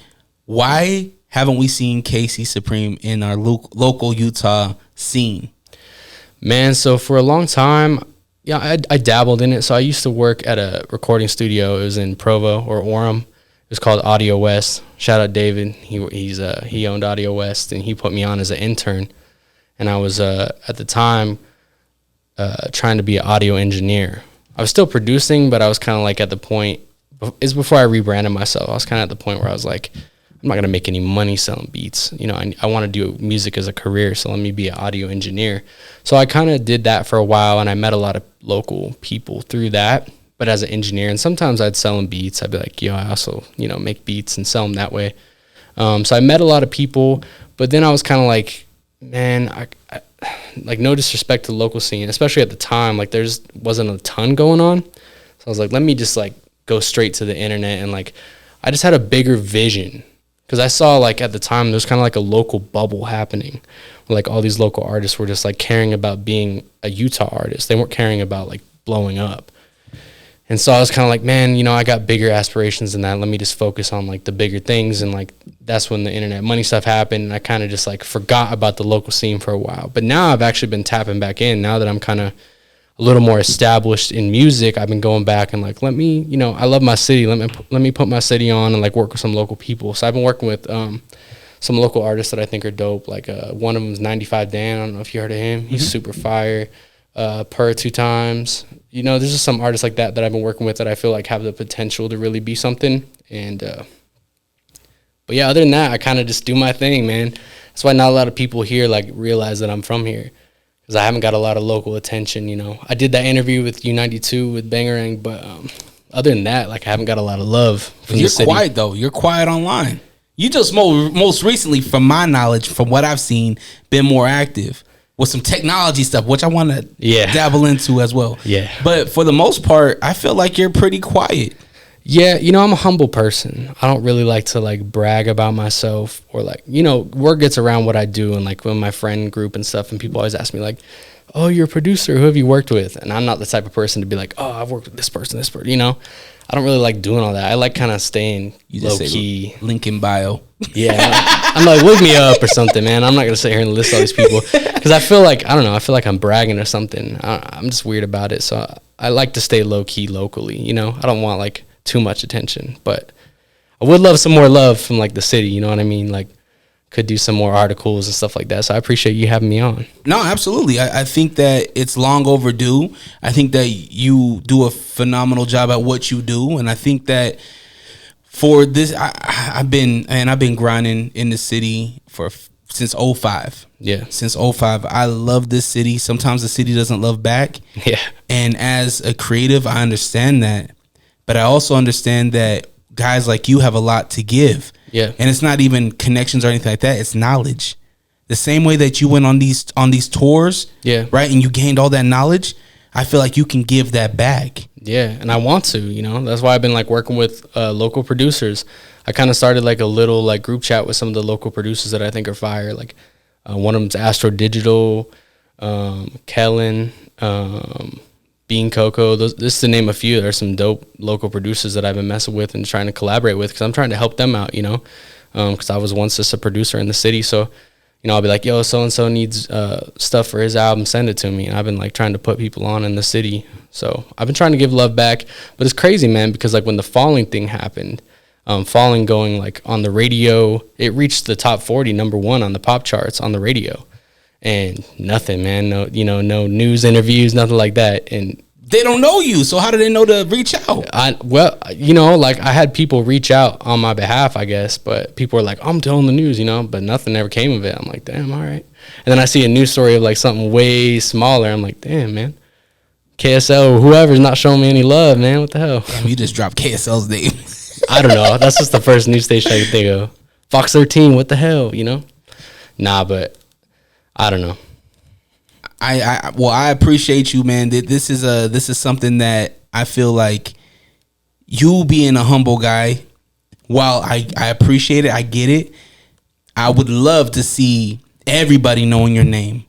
why haven't we seen Casey Supreme in our local Utah scene? Man, so for a long time, yeah, I dabbled in it. So I used to work at a recording studio. It was in Provo or Orem. It was called Audio West. Shout out David. He owned Audio West, and he put me on as an intern. And I was at the time trying to be an audio engineer. I was still producing, but I was kind of like at the point. It's before I rebranded myself. I was kind of at the point where I was like, I'm not gonna make any money selling beats. I want to do music as a career, so let me be an audio engineer. So I kind of did that for a while, and I met a lot of local people through that. But as an engineer, and sometimes I'd sell them beats. I'd be like, I also, make beats and sell them that way. So I met a lot of people, but then I was kind of like, man, I like no disrespect to the local scene, especially at the time, like there's wasn't a ton going on. So I was like, let me just like go straight to the internet. And like, I just had a bigger vision because I saw like at the time, there's kind of like a local bubble happening. Where, like all these local artists were just like caring about being a Utah artist. They weren't caring about like blowing up. And so I was kind of like, man, I got bigger aspirations than that. Let me just focus on like the bigger things. And like, that's when the internet money stuff happened. And I kind of just like forgot about the local scene for a while. But now I've actually been tapping back in. Now that I'm kind of a little more established in music, I've been going back and like, let me, I love my city. Let me put my city on and like work with some local people. So I've been working with some local artists that I think are dope. Like one of them is 95 Dan. I don't know if you heard of him. Mm-hmm. He's super fire. Per 2 times. There's just some artists like that I've been working with that I feel like have the potential to really be something. And but yeah, other than that, I kind of just do my thing, man. That's why not a lot of people here like realize that I'm from here because I haven't got a lot of local attention. I did that interview with U92 with Bangarang, but other than that, like I haven't got a lot of love from the city. You're quiet though. You're quiet online. You just most recently, from my knowledge, from what I've seen, been more active with some technology stuff, which I want to dabble into as well. Yeah. But for the most part, I feel like you're pretty quiet. Yeah, I'm a humble person. I don't really like to like brag about myself or like, word gets around what I do and like when my friend group and stuff, and people always ask me like, oh, you're a producer, who have you worked with? And I'm not the type of person to be like, oh, I've worked with this person. I don't really like doing all that. I like kind of staying low key. Link in bio. Yeah. I'm like, look me up or something, man. I'm not going to sit here and list all these people because I feel like, I don't know, I feel like I'm bragging or something. I'm just weird about it. So I like to stay low key locally, I don't want like too much attention, but I would love some more love from like the city, you know what I mean? Like, could do some more articles and stuff like that. So I appreciate you having me on. No, absolutely. I think that it's long overdue. I think that you do a phenomenal job at what you do, and I think that for this, I've been grinding in the city since 05. Yeah. Since 05. I love this city. Sometimes the city doesn't love back. Yeah. And as a creative, I understand that. But I also understand that guys like you have a lot to give. Yeah. And it's not even connections or anything like that. It's knowledge. The same way that you went on these tours, yeah, right, and you gained all that knowledge, I feel like you can give that back. Yeah, and I want to, that's why I've been like working with local producers. I kind of started like a little like group chat with some of the local producers that I think are fire. Like one of them's Astro Digital, Kellen, Bean Coco. This is to name a few. There's some dope local producers that I've been messing with and trying to collaborate with, because I'm trying to help them out, because I was once just a producer in the city. So, I'll be like, yo, so-and-so needs stuff for his album, send it to me. And I've been like trying to put people on in the city. So I've been trying to give love back. But it's crazy, man, because like when the Falling thing happened, Falling going like on the radio, it reached the top 40, #1 on the pop charts on the radio. And nothing, man, no news interviews, nothing like that. And they don't know you, so how do they know to reach out? Like I had people reach out on my behalf, I guess, but people were like, I'm telling the news, but nothing ever came of it. I'm like, damn, all right. And then I see a news story of like something way smaller. I'm like, damn, man, KSL or whoever's not showing me any love, man. What the hell? Damn, you just dropped KSL's name. I don't know. That's just the first news station I can think of. Fox 13, what the hell, Nah, but I don't know. I appreciate you, man. This is something that I feel like you being a humble guy. While I appreciate it, I get it. I would love to see everybody knowing your name.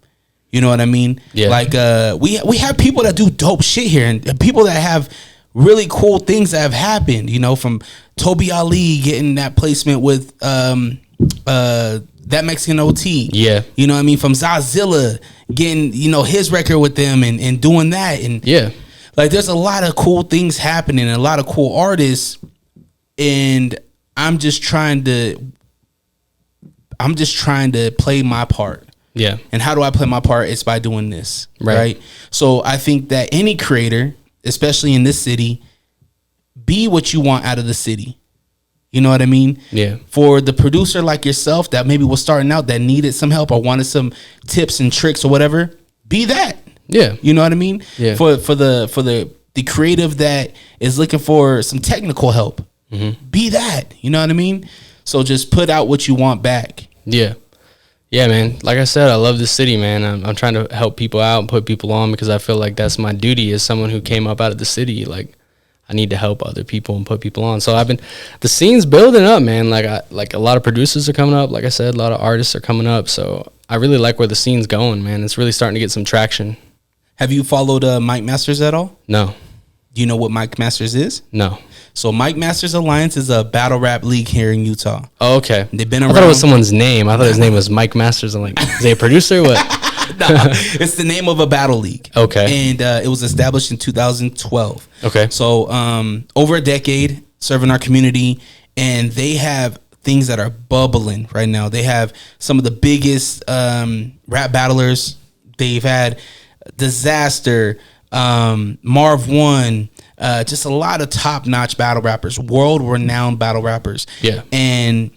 You know what I mean? Yeah. Like we have people that do dope shit here, and people that have really cool things that have happened. From Toby Ali getting that placement with that Mexican OT. Yeah. You know what I mean? From Zazilla getting, his record with them and doing that. And yeah, like there's a lot of cool things happening and a lot of cool artists. And I'm just trying to play my part. Yeah. And how do I play my part? It's by doing this. Right. So I think that any creator, especially in this city, be what you want out of the city. You know what I mean? Yeah. For the producer like yourself that maybe was starting out, that needed some help or wanted some tips and tricks or whatever, be that. Yeah. You know what I mean? Yeah. For the creative that is looking for some technical help, be that. You know what I mean? So just put out what you want back. Yeah. Yeah, man. Like I said, I love the city, man. I'm trying to help people out and put people on, because I feel like that's my duty as someone who came up out of the city. Like, I need to help other people and put people on. So the scene's building up, man. Like a lot of producers are coming up. Like I said, a lot of artists are coming up. So I really like where the scene's going, man. It's really starting to get some traction. Have you followed Mike Masters at all? No. Do you know what Mike Masters is? No. So Mike Masters Alliance is a battle rap league here in Utah. Oh, okay. They've been I around. thought it was someone's name. I thought his name was Mike Masters. I'm like, is he a producer or what? No, it's the name of a battle league. Okay. And it was established in 2012. Okay. So over a decade serving our community, and they have things that are bubbling right now. They have some of the biggest rap battlers. They've had Disaster, Marv One, just a lot of top-notch battle rappers, world-renowned battle rappers. Yeah. And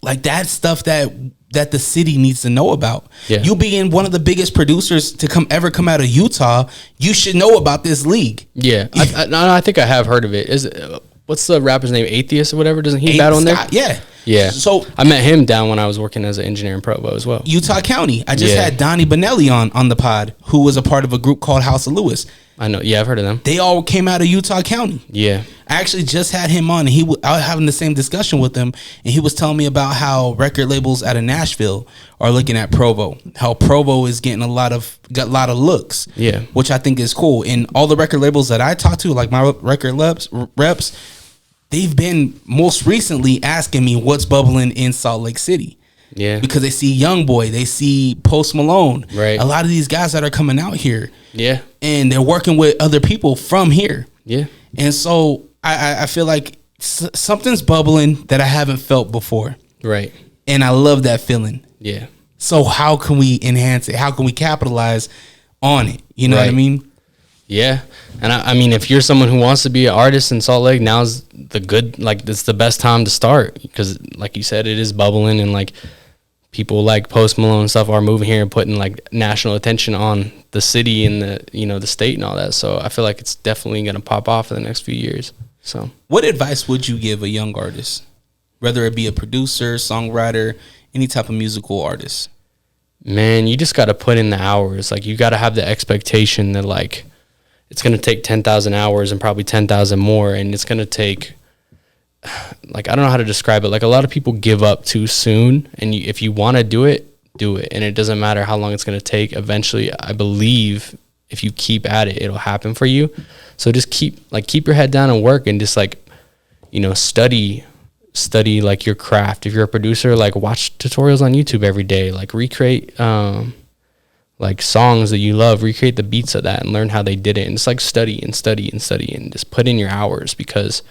like that's stuff that the city needs to know about. Yeah. You being one of the biggest producers to come out of Utah, you should know about this league. Yeah. I think I have heard of it. Is it, what's the rapper's name? Atheist or whatever? Doesn't he battle in there? Yeah. Yeah. So I met him down when I was working as an engineer in Provo as well. Utah County. I just had Donnie Benelli on the pod, who was a part of a group called House of Lewis. I know. Yeah, I've heard of them. They all came out of Utah County. Yeah. I actually just had him on, and I was having the same discussion with him, and he was telling me about how record labels out of Nashville are looking at Provo, how Provo is getting a lot of looks. Yeah. Which I think is cool. And all the record labels that I talk to, like my record reps, they've been most recently asking me what's bubbling in Salt Lake City. Yeah. Because they see Youngboy, they see Post Malone. Right. A lot of these guys that are coming out here. Yeah. And they're working with other people from here. Yeah. And so I feel like something's bubbling that I haven't felt before. Right. And I love that feeling. Yeah. So how can we enhance it? How can we capitalize on it? You know what I mean? Yeah. And I mean, if you're someone who wants to be an artist in Salt Lake, now's it's the best time to start, because like you said, it is bubbling, and like people like Post Malone and stuff are moving here and putting like national attention on the city and the state and all that. So I feel like it's definitely going to pop off in the next few years. So what advice would you give a young artist, whether it be a producer, songwriter, any type of musical artist? Man, you just got to put in the hours. Like, you got to have the expectation that like it's going to take 10,000 hours and probably 10,000 more. And it's going to take, like, I don't know how to describe it. Like, a lot of people give up too soon. And if you want to do it, do it. And it doesn't matter how long it's going to take. Eventually, I believe if you keep at it, it'll happen for you. So just keep your head down and work, and just like, study like your craft. If you're a producer, like, watch tutorials on YouTube every day, like recreate like songs that you love, recreate the beats of that and learn how they did it. And just like study and just put in your hours, because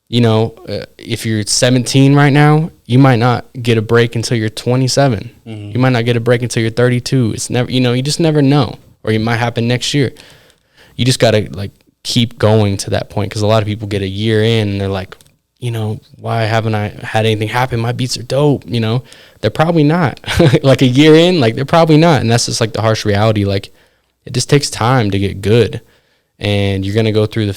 if you're 17 right now, you might not get a break until you're 27. You might not get a break until you're 32. It's never, you just never know, or it might happen next year. You just got to like keep going to that point, because a lot of people get a year in and they're like, why haven't I had anything happen? My beats are dope. They're probably not. Like a year in, like they're probably not. And that's just like the harsh reality. Like, it just takes time to get good, and you're gonna go through the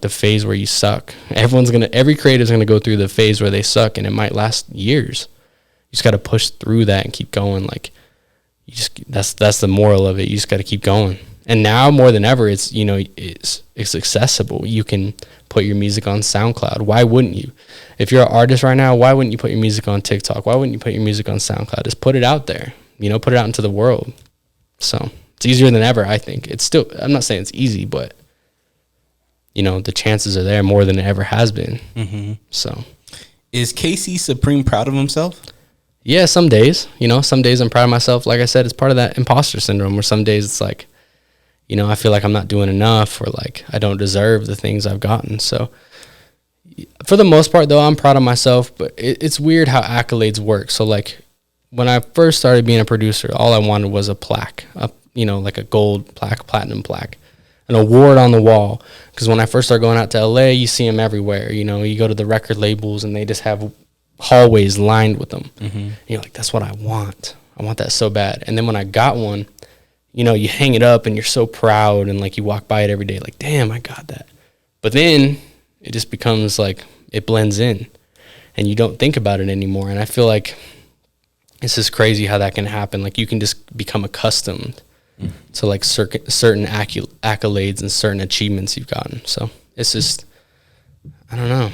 phase where you suck. Every creator's gonna go through the phase where they suck, and it might last years. You just got to push through that and keep going. Like, that's the moral of it. You just got to keep going. And now more than ever, it's accessible. You can put your music on SoundCloud. Why wouldn't you? If you're an artist right now, why wouldn't you put your music on TikTok? Why wouldn't you put your music on SoundCloud? Just put it out there. Put it out into the world. So it's easier than ever, I think. It's still, I'm not saying it's easy, but the chances are there more than it ever has been. Mm-hmm. So, is Casey Supreme proud of himself? Yeah, some days. Some days I'm proud of myself. Like I said, it's part of that imposter syndrome, where some days it's like, I feel like I'm not doing enough, or like I don't deserve the things I've gotten. So for the most part, though, I'm proud of myself. But it's weird how accolades work. So like when I first started being a producer, all I wanted was a plaque, like a gold plaque, platinum plaque, an award on the wall. Because when I first started going out to LA, you see them everywhere. You go to the record labels and they just have hallways lined with them. Mm-hmm. And you're like, that's what I want. I want that so bad. And then when I got one, you hang it up and you're so proud, and like you walk by it every day like, damn, I got that. But then it just becomes like, it blends in and you don't think about it anymore. And I feel like it's just crazy how that can happen. Like, you can just become accustomed to like certain accolades and certain achievements you've gotten. So it's just, I don't know.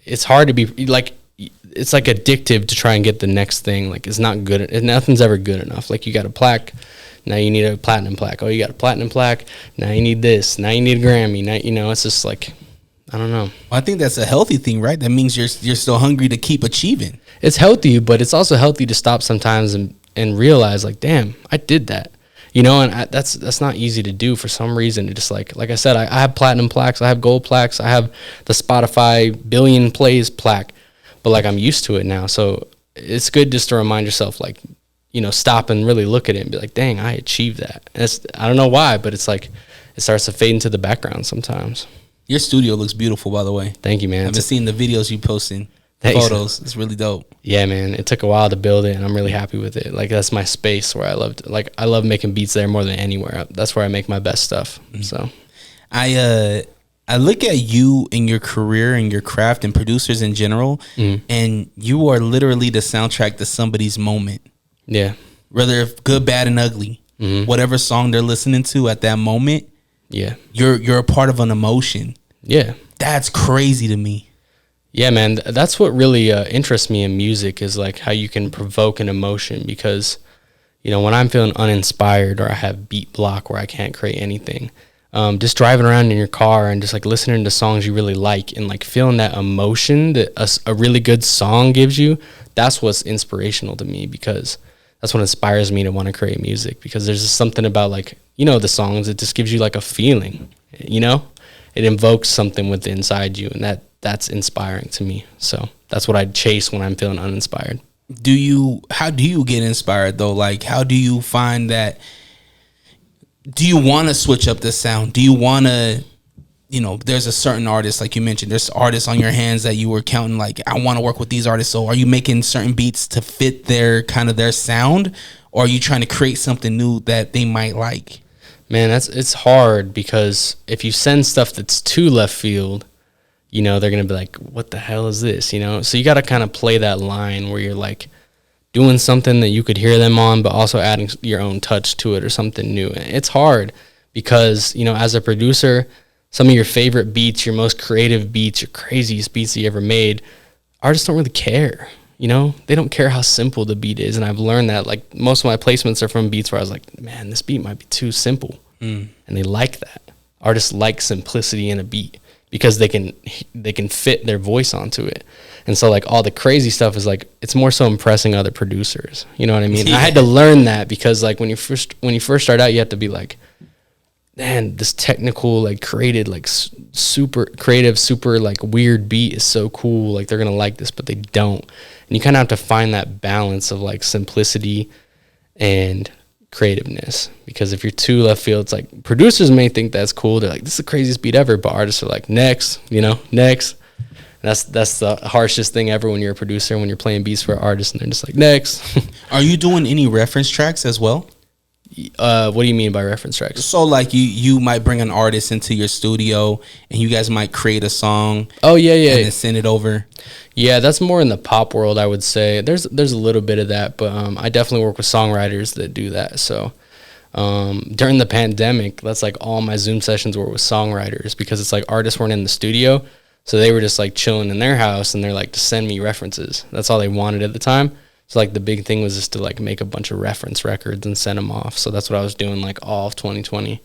It's hard to be like, it's like addictive to try and get the next thing. Like, it's not good. Nothing's ever good enough. Like, you got a plaque. Now you need a platinum plaque. Oh, you got a platinum plaque. Now you need this. Now you need a Grammy. Now, it's just like, I don't know. Well, I think that's a healthy thing, right? That means you're still hungry to keep achieving. It's healthy, but it's also healthy to stop sometimes and realize, like, damn, I did that. And that's not easy to do for some reason. It just like I said, I have platinum plaques. I have gold plaques. I have the Spotify billion plays plaque. But like, I'm used to it now. So it's good just to remind yourself, like, stop and really look at it and be like, dang, I achieved that. And I don't know why, but it's like, it starts to fade into the background sometimes. Your studio looks beautiful, by the way. Thank you, man. I've been seeing the videos you posting, photos. It's really dope. Yeah, man. It took a while to build it, and I'm really happy with it. Like, that's my space where I love making beats there more than anywhere. That's where I make my best stuff. Mm-hmm. So I look at you and your career and your craft and producers in general, and you are literally the soundtrack to somebody's moment. Yeah. Whether if good, bad, and ugly, whatever song they're listening to at that moment, yeah, you're a part of an emotion. Yeah. That's crazy to me. Yeah, man. That's what really interests me in music, is like how you can provoke an emotion. Because, when I'm feeling uninspired, or I have beat block where I can't create anything, just driving around in your car and just like listening to songs you really like, and like feeling that emotion that a really good song gives you, that's what's inspirational to me, because that's what inspires me to want to create music. Because there's just something about, like, the songs, it just gives you like a feeling, it invokes something within inside you, and that's inspiring to me. So that's what I chase when I'm feeling uninspired. How do you get inspired though? Like, how do you find that? Do you want to switch up the sound? Do you want to, there's a certain artist, like you mentioned, there's artists on your hands that you were counting, like, I want to work with these artists. So are you making certain beats to fit their sound, or are you trying to create something new that they might like? Man, it's hard, because if you send stuff that's too left field, they're going to be like, what the hell is this? So you got to kind of play that line where you're like doing something that you could hear them on, but also adding your own touch to it or something new. And it's hard because, as a producer, some of your favorite beats, your most creative beats, your craziest beats that you ever made, artists don't really care. They don't care how simple the beat is. And I've learned that, like, most of my placements are from beats where I was like, man, this beat might be too simple. And they like that. Artists like simplicity in a beat because they can fit their voice onto it. And so, like, all the crazy stuff is like, it's more so impressing other producers. You know what I mean? Yeah. I had to learn that because, like, when you first start out, you have to be like, man, this technical, like, created, like, super creative, super, like, weird beat is so cool. Like, they're gonna like this, but they don't. And you kind of have to find that balance of, like, simplicity and creativeness, because if you're too left field, it's like, producers may think that's cool. They're like, this is the craziest beat ever, but artists are like, next. That's the harshest thing ever when you're a producer, when you're playing beats for artists and they're just like, next. Are you doing any reference tracks as well? What do you mean by reference tracks? So, like, you might bring an artist into your studio and you guys might create a song. Oh, yeah. And then send it over. Yeah, that's more in the pop world, I would say. There's a little bit of that, but I definitely work with songwriters that do that. So during the pandemic, that's like all my Zoom sessions were with songwriters, because it's like artists weren't in the studio. So they were just like chilling in their house, and they're like, just send me references. That's all they wanted at the time. So like the big thing was just to like make a bunch of reference records and send them off. So that's what I was doing like all of 2020.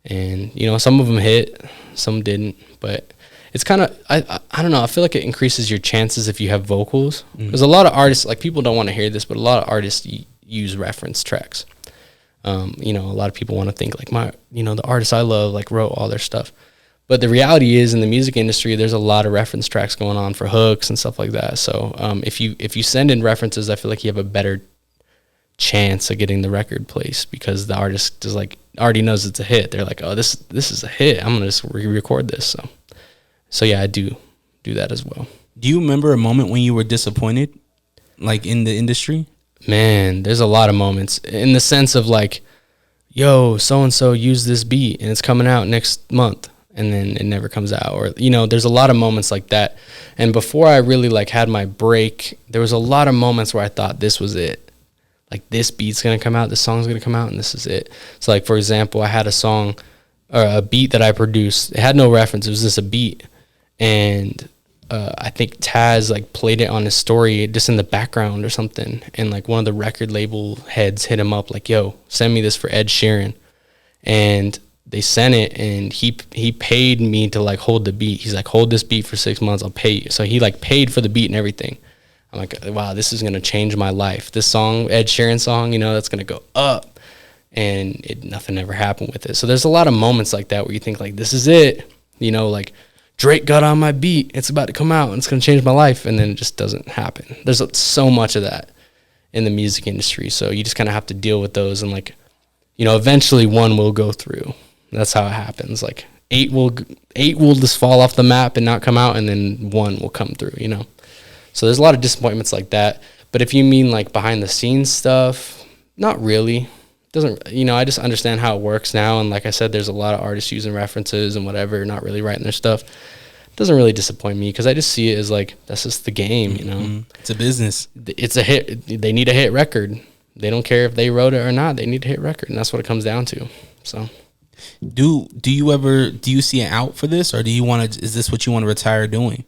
And, some of them hit, some didn't. But it's kind of, I don't know, I feel like it increases your chances if you have vocals. Because a lot of artists, like, people don't want to hear this, but a lot of artists use reference tracks. A lot of people want to think like the artists I love like wrote all their stuff. But the reality is, in the music industry, there's a lot of reference tracks going on for hooks and stuff like that. So if you send in references, I feel like you have a better chance of getting the record placed, because the artist just like already knows it's a hit. They're like, oh, this is a hit. I'm gonna just re-record this. So yeah, I do that as well. Do you remember a moment when you were disappointed, like, in the industry? Man, there's a lot of moments, in the sense of like, yo, so and so used this beat and it's coming out next month, and then it never comes out. Or, there's a lot of moments like that. And before I really like had my break, there was a lot of moments where I thought this was it. Like, this beat's going to come out, this song's going to come out, and this is it. So like, for example, I had a song or a beat that I produced. It had no reference. It was just a beat. And I think Taz like played it on his story just in the background or something. And like one of the record label heads hit him up like, yo, send me this for Ed Sheeran. And they sent it, and he paid me to like hold the beat. He's like, hold this beat for 6 months, I'll pay you. So he like paid for the beat and everything. I'm like, wow, this is gonna change my life. This song, Ed Sheeran song, that's gonna go up. And nothing ever happened with it. So there's a lot of moments like that where you think like, this is it. Like, Drake got on my beat, it's about to come out and it's gonna change my life, and then it just doesn't happen. There's so much of that in the music industry. So you just kind of have to deal with those, and like, eventually one will go through. That's how it happens. Like, eight will just fall off the map and not come out, and then one will come through, So there's a lot of disappointments like that. But if you mean like behind the scenes stuff, not really. Doesn't, I just understand how it works now. And like I said, there's a lot of artists using references and whatever, not really writing their stuff. It doesn't really disappoint me, because I just see it as like, that's just the game, It's a business. It's a hit. They need a hit record. They don't care if they wrote it or not. They need a hit record, and that's what it comes down to. So, do you see an out for this, or is this what you want to retire doing?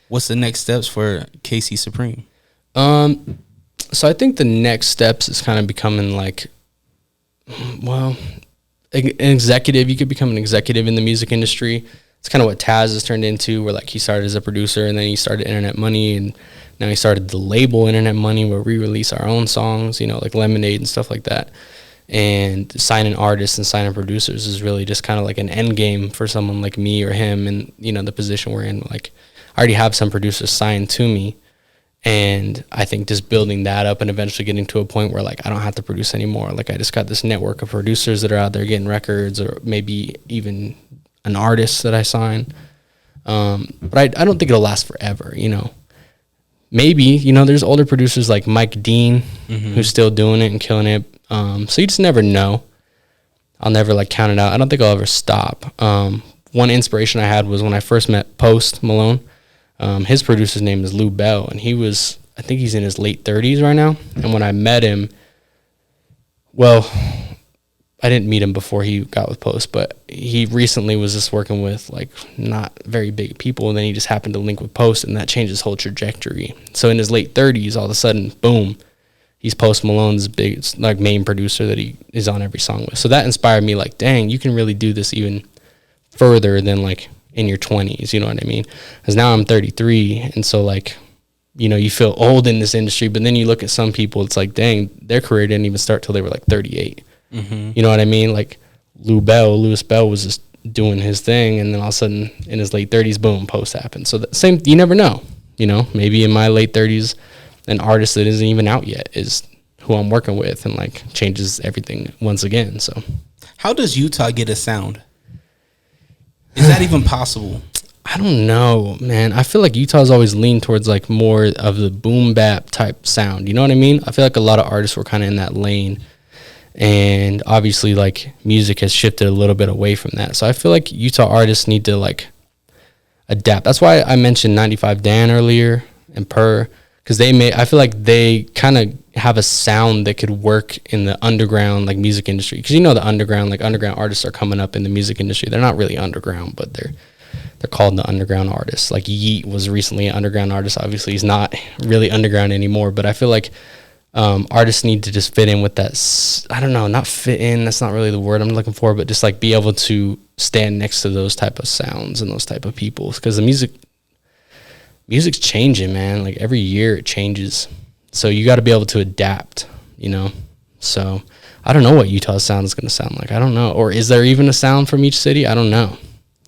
What's the next steps for KC Supreme? So I think the next steps is kind of becoming like, well, an executive. You could become an executive in the music industry. It's kind of what Taz has turned into, where like he started as a producer, and then he started Internet Money, and now he started the label Internet Money, where we release our own songs, like Lemonade and stuff like that. And signing artists and signing producers is really just kind of like an end game for someone like me or him, and you know, the position we're in. Like, I already have some producers signed to me, and I think just building that up and eventually getting to a point where like I don't have to produce anymore. Like, I just got this network of producers that are out there getting records, or maybe even an artist that I sign. But I don't think it'll last forever, you know. Maybe, you know, there's older producers like Mike Dean, who's still doing it and killing it. So you just never know. I'll never like count it out. I don't think I'll ever stop. One inspiration I had was when I first met Post Malone. His producer's name is Lou Bell, and I think he's in his late 30s right now. And when I met him, well, I didn't meet him before he got with Post, but he recently was just working with like not very big people, and then he just happened to link with Post, and that changed his whole trajectory. So in his late 30s, all of a sudden, boom, he's Post Malone's big, like, main producer that he is on every song with. So that inspired me, like, dang, you can really do this even further than like in your 20s, you know what I mean? Because now I'm 33, and so like, you know, you feel old in this industry, but then you look at some people, it's like, dang, their career didn't even start till they were like 38. You know what I mean? Like Louis Bell was just doing his thing, and then all of a sudden in his late 30s, boom, Post happened. So the same, you never know, you know, maybe in my late 30s, an artist that isn't even out yet is who I'm working with, and like changes everything once again. So how does Utah get a sound? Is that even possible? I don't know, man. I feel like Utah's always leaned towards like more of the boom bap type sound. You know what I mean? I feel like a lot of artists were kind of in that lane. And obviously, like, music has shifted a little bit away from that. So I feel like Utah artists need to, like, adapt. That's why I mentioned 95 Dan earlier and Purr, because I feel like they kind of have a sound that could work in the underground, like, music industry. Because you know the underground artists are coming up in the music industry. They're not really underground, but they're called the underground artists. Like, Yeet was recently an underground artist. Obviously, he's not really underground anymore, but I feel like artists need to just fit in with that. I don't know, not fit in. That's not really the word I'm looking for, but just like be able to stand next to those type of sounds and those type of people. Because the music's changing, man. Like every year it changes. So you got to be able to adapt, you know? So I don't know what Utah's sound is going to sound like. I don't know. Or is there even a sound from each city? I don't know.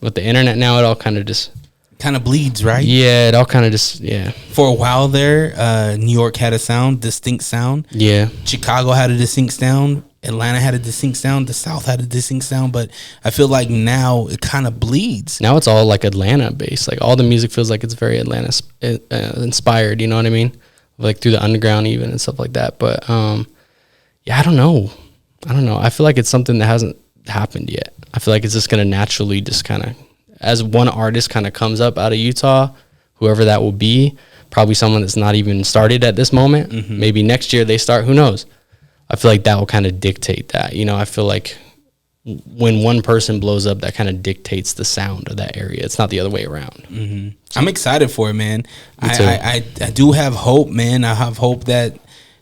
With the internet now, it all kind of just... kind of bleeds, right? Yeah, it all kind of just, yeah. For a while there, New York had a distinct sound. Yeah. Chicago had a distinct sound. Atlanta had a distinct sound. The South had a distinct sound. But I feel like now it kind of bleeds. Now it's all like Atlanta based. Like all the music feels like it's very Atlanta inspired, you know what I mean? Like through the underground even and stuff like that. But yeah, I don't know. I feel like it's something that hasn't happened yet. I feel like it's just going to naturally just kind of, as one artist kind of comes up out of Utah, whoever that will be, probably someone that's not even started at this moment. Maybe next year they start, who knows? I feel like that will kind of dictate that. You know, I feel like when one person blows up, that kind of dictates the sound of that area. It's not the other way around. I'm excited for it, man. I do have hope, man. I have hope that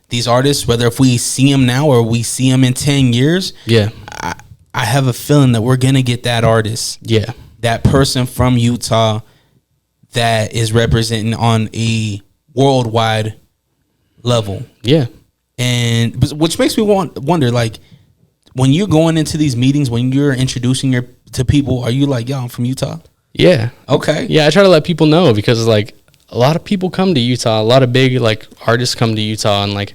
these artists, whether if we see them now or we see them in 10 years, yeah, I have a feeling that we're going to get that artist. Yeah. That person from Utah that is representing on a worldwide level. Yeah. And which makes me wonder, like, when you're going into these meetings, when you're introducing to people, are you like, yo, I'm from Utah? Yeah. Okay. Yeah, I try to let people know because, like, a lot of people come to Utah. A lot of big, like, artists come to Utah, and, like,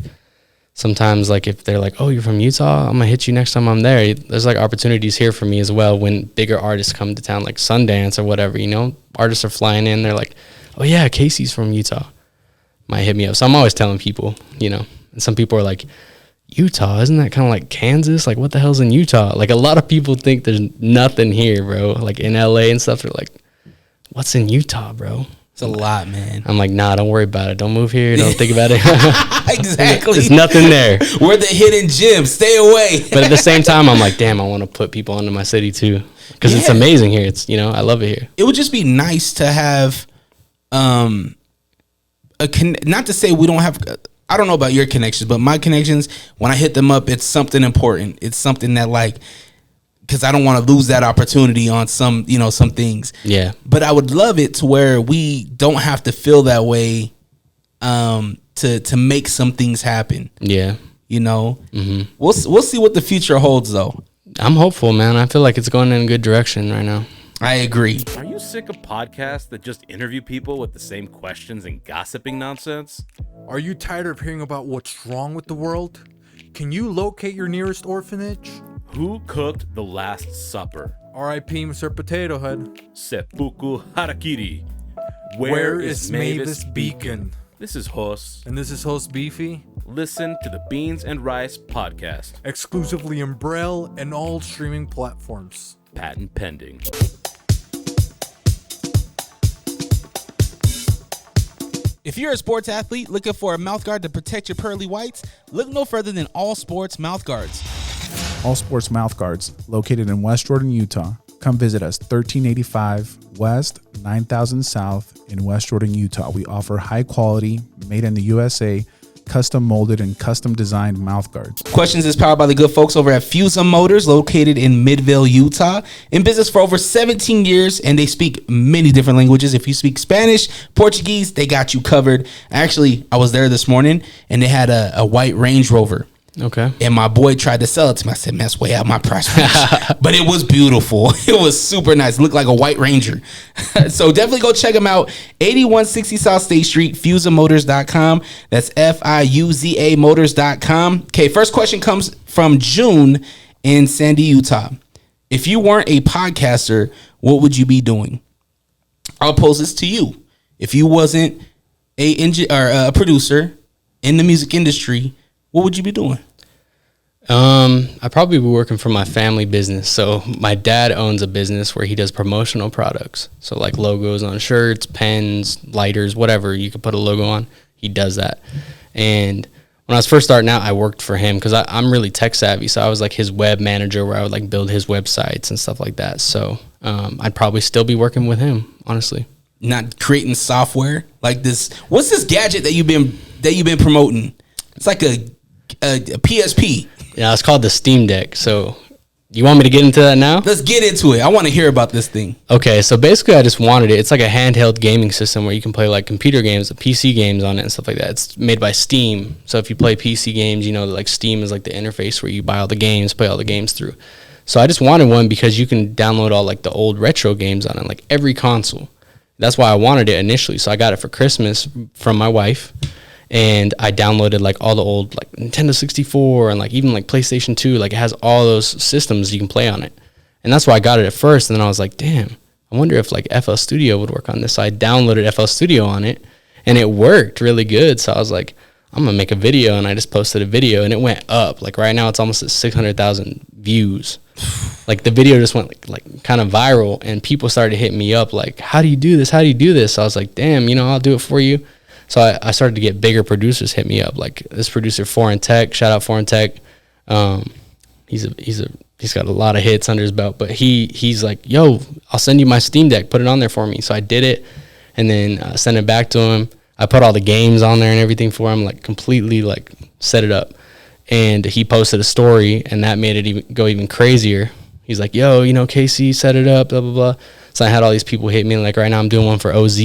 sometimes, like, if they're like, oh, you're from Utah, I'm going to hit you next time I'm there. There's, like, opportunities here for me as well when bigger artists come to town, like Sundance or whatever, you know? Artists are flying in. They're like, oh, yeah, Casey's from Utah. Might hit me up. So I'm always telling people, you know? And some people are like, Utah, isn't that kind of like Kansas? Like, what the hell's in Utah? Like, a lot of people think there's nothing here, bro. Like, in LA and stuff, they're like, what's in Utah, bro? It's a lot, man. I'm like, nah, don't worry about it. Don't move here. Don't think about it. Exactly. There's nothing there. We're the hidden gem. Stay away. But at the same time, I'm like, damn, I want to put people into my city too. Because it's amazing here. It's, you know, I love it here. It would just be nice to have, not to say we don't have, I don't know about your connections, but my connections, when I hit them up, it's something important. It's something that, like, because I don't want to lose that opportunity on some, you know, some things. Yeah. But I would love it to where we don't have to feel that way to make some things happen. Yeah. You know, we'll see what the future holds, though. I'm hopeful, man. I feel like it's going in a good direction right now. I agree. Are you sick of podcasts that just interview people with the same questions and gossiping nonsense? Are you tired of hearing about what's wrong with the world? Can you locate your nearest orphanage? Who cooked the Last Supper? R.I.P. Mr. Potato Head. Seppuku Harakiri. Where is Mavis Beacon? This is Hos. And this is host Beefy. Listen to the Beans and Rice podcast. Exclusively in Braille and all streaming platforms. Patent pending. If you're a sports athlete looking for a mouthguard to protect your pearly whites, look no further than All Sports Mouthguards. All Sports Mouthguards, located in West Jordan, Utah. Come visit us, 1385 West, 9000 South in West Jordan, Utah. We offer high quality, made in the USA, custom molded and custom designed mouthguards. Questions is powered by the good folks over at Fusa Motors, located in Midvale, Utah. In business for over 17 years, and they speak many different languages. If you speak Spanish, Portuguese, they got you covered. Actually, I was there this morning, and they had a white Range Rover. Okay. And my boy tried to sell it to me. I said, man, that's way out my price range. But it was beautiful. It was super nice. It looked like a white Ranger. So definitely go check them out. 8160 South State Street, FusaMotors.com. That's FIUZA Motors.com. Okay, first question comes from June in Sandy, Utah. If you weren't a podcaster, what would you be doing? I'll pose this to you. If you wasn't a producer in the music industry, what would you be doing? I'd probably be working for my family business. So my dad owns a business where he does promotional products. So like logos on shirts, pens, lighters, whatever you could put a logo on. He does that. And when I was first starting out, I worked for him because I'm really tech savvy. So I was like his web manager where I would like build his websites and stuff like that. So I'd probably still be working with him, honestly. Not creating software like this. What's this gadget that you've been promoting? It's like a PSP. Yeah, it's called the Steam Deck. So you want me to get into that now? Let's get into it. I want to hear about this thing. Okay, so basically I just wanted it. It's like a handheld gaming system where you can play like computer games, PC games on it and stuff like that. It's made by Steam. So if you play PC games, you know, like Steam is like the interface where you buy all the games, play all the games through. So I just wanted one because you can download all like the old retro games on it, like every console. That's why I wanted it initially. So I got it for Christmas from my wife. And I downloaded like all the old like Nintendo 64 and like even like PlayStation 2. Like it has all those systems you can play on it. And that's why I got it at first. And then I was like, damn, I wonder if like FL Studio would work on this. So I downloaded FL Studio on it and it worked really good. So I was like, I'm going to make a video. And I just posted a video and it went up. Like right now it's almost at 600,000 views. Like the video just went like kind of viral and people started hitting me up like, how do you do this? How do you do this? So I was like, damn, you know, I'll do it for you. So I started to get bigger producers hit me up, like this producer Foreign Tech. Shout out Foreign Tech. He's got a lot of hits under his belt, but he's like, yo, I'll send you my Steam Deck, put it on there for me. So I did it, and then sent it back to him. I put all the games on there and everything for him, like completely like set it up. And he posted a story, and that made it go even crazier. He's like, yo, you know, KC set it up, blah blah blah. So I had all these people hit me. Like right now, I'm doing one for OZ.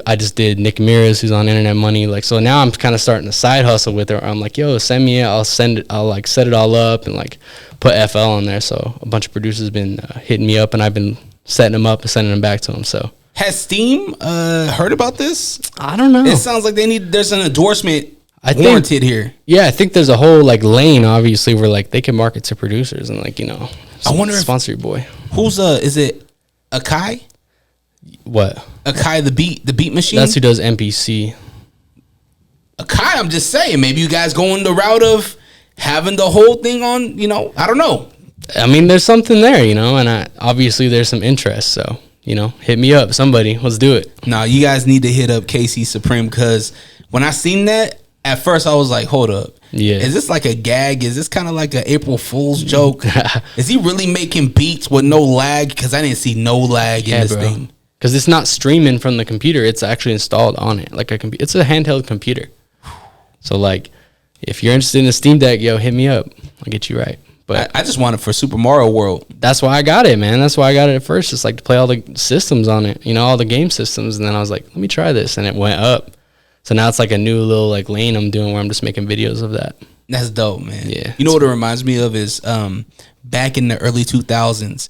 I just did Nick Mears, who's on Internet Money. Like, so now I'm kind of starting a side hustle with her. I'm like, yo, send me it. I'll like set it all up and like put FL on there. So a bunch of producers been hitting me up and I've been setting them up and sending them back to them. So has Steam heard about this? I don't know. It sounds like there's an endorsement warranted here. Yeah, I think there's a whole like lane obviously where like they can market to producers and like, you know, I wonder sponsor your boy. Who's is it Akai? What? Akai the beat machine? That's who does MPC. Akai, I'm just saying, maybe you guys going the route of having the whole thing on, you know, I don't know. I mean, there's something there, you know, and obviously there's some interest, so, you know, hit me up, somebody, let's do it. No, you guys need to hit up KC Supreme, because when I seen that, at first I was like, hold up. Yeah. Is this like a gag? Is this kind of like an April Fool's joke? Is he really making beats with no lag? Because I didn't see no lag in this thing. Because it's not streaming from the computer. It's actually installed on it. Like it's a handheld computer. So like, if you're interested in a Steam Deck, yo, hit me up. I'll get you right. But I just want it for Super Mario World. That's why I got it, man. That's why I got it at first. Just like to play all the systems on it, you know, all the game systems. And then I was like, let me try this. And it went up. So now it's like a new little like lane I'm doing where I'm just making videos of that. That's dope, man. Yeah. You know what it reminds me of is back in the early 2000s,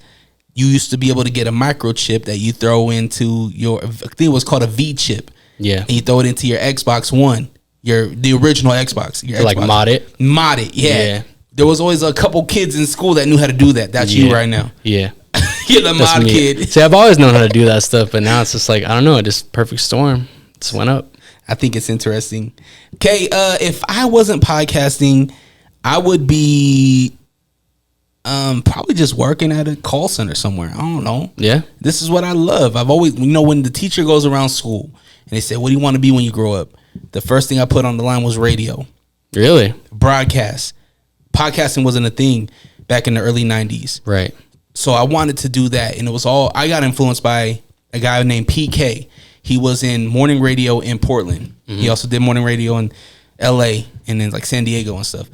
you used to be able to get a microchip that you throw into your, I think it was called a V chip. Yeah. And you throw it into your Xbox One, the original Xbox. Your Like Xbox. mod it. Mod it, yeah. Yeah. There was always a couple kids in school that knew how to do that. That's you right now. Yeah. You're the That's mod me. kid. See, I've always known how to do that stuff, but now it's just like, I don't know, just perfect storm. Just went up. I think it's interesting. Okay, if I wasn't podcasting, I would be probably just working at a call center somewhere. I don't know. Yeah. This is what I love. I've always, when the teacher goes around school and they say, what do you want to be when you grow up? The first thing I put on the line was radio, Really? broadcast. Podcasting wasn't a thing back in the early 90s. Right. So I wanted to do that. And it was all, I got influenced by a guy named PK. He was in morning radio in Portland. He also did morning radio in LA and then like San Diego and stuff.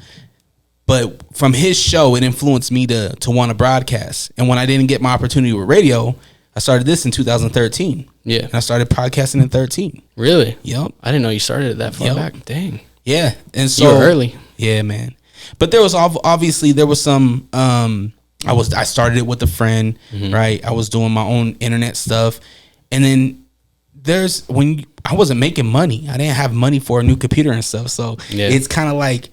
But from his show, it influenced me to want to broadcast. And when I didn't get my opportunity with radio, I started this in 2013. Yeah. And I started podcasting in 13. Really? Yep. I didn't know you started it that far Yep. back. Dang. Yeah. And so You were early. Yeah, man. But there was obviously there was some I started it with a friend, right? I was doing my own internet stuff. And then I wasn't making money. I didn't have money for a new computer and stuff. So it's kind of like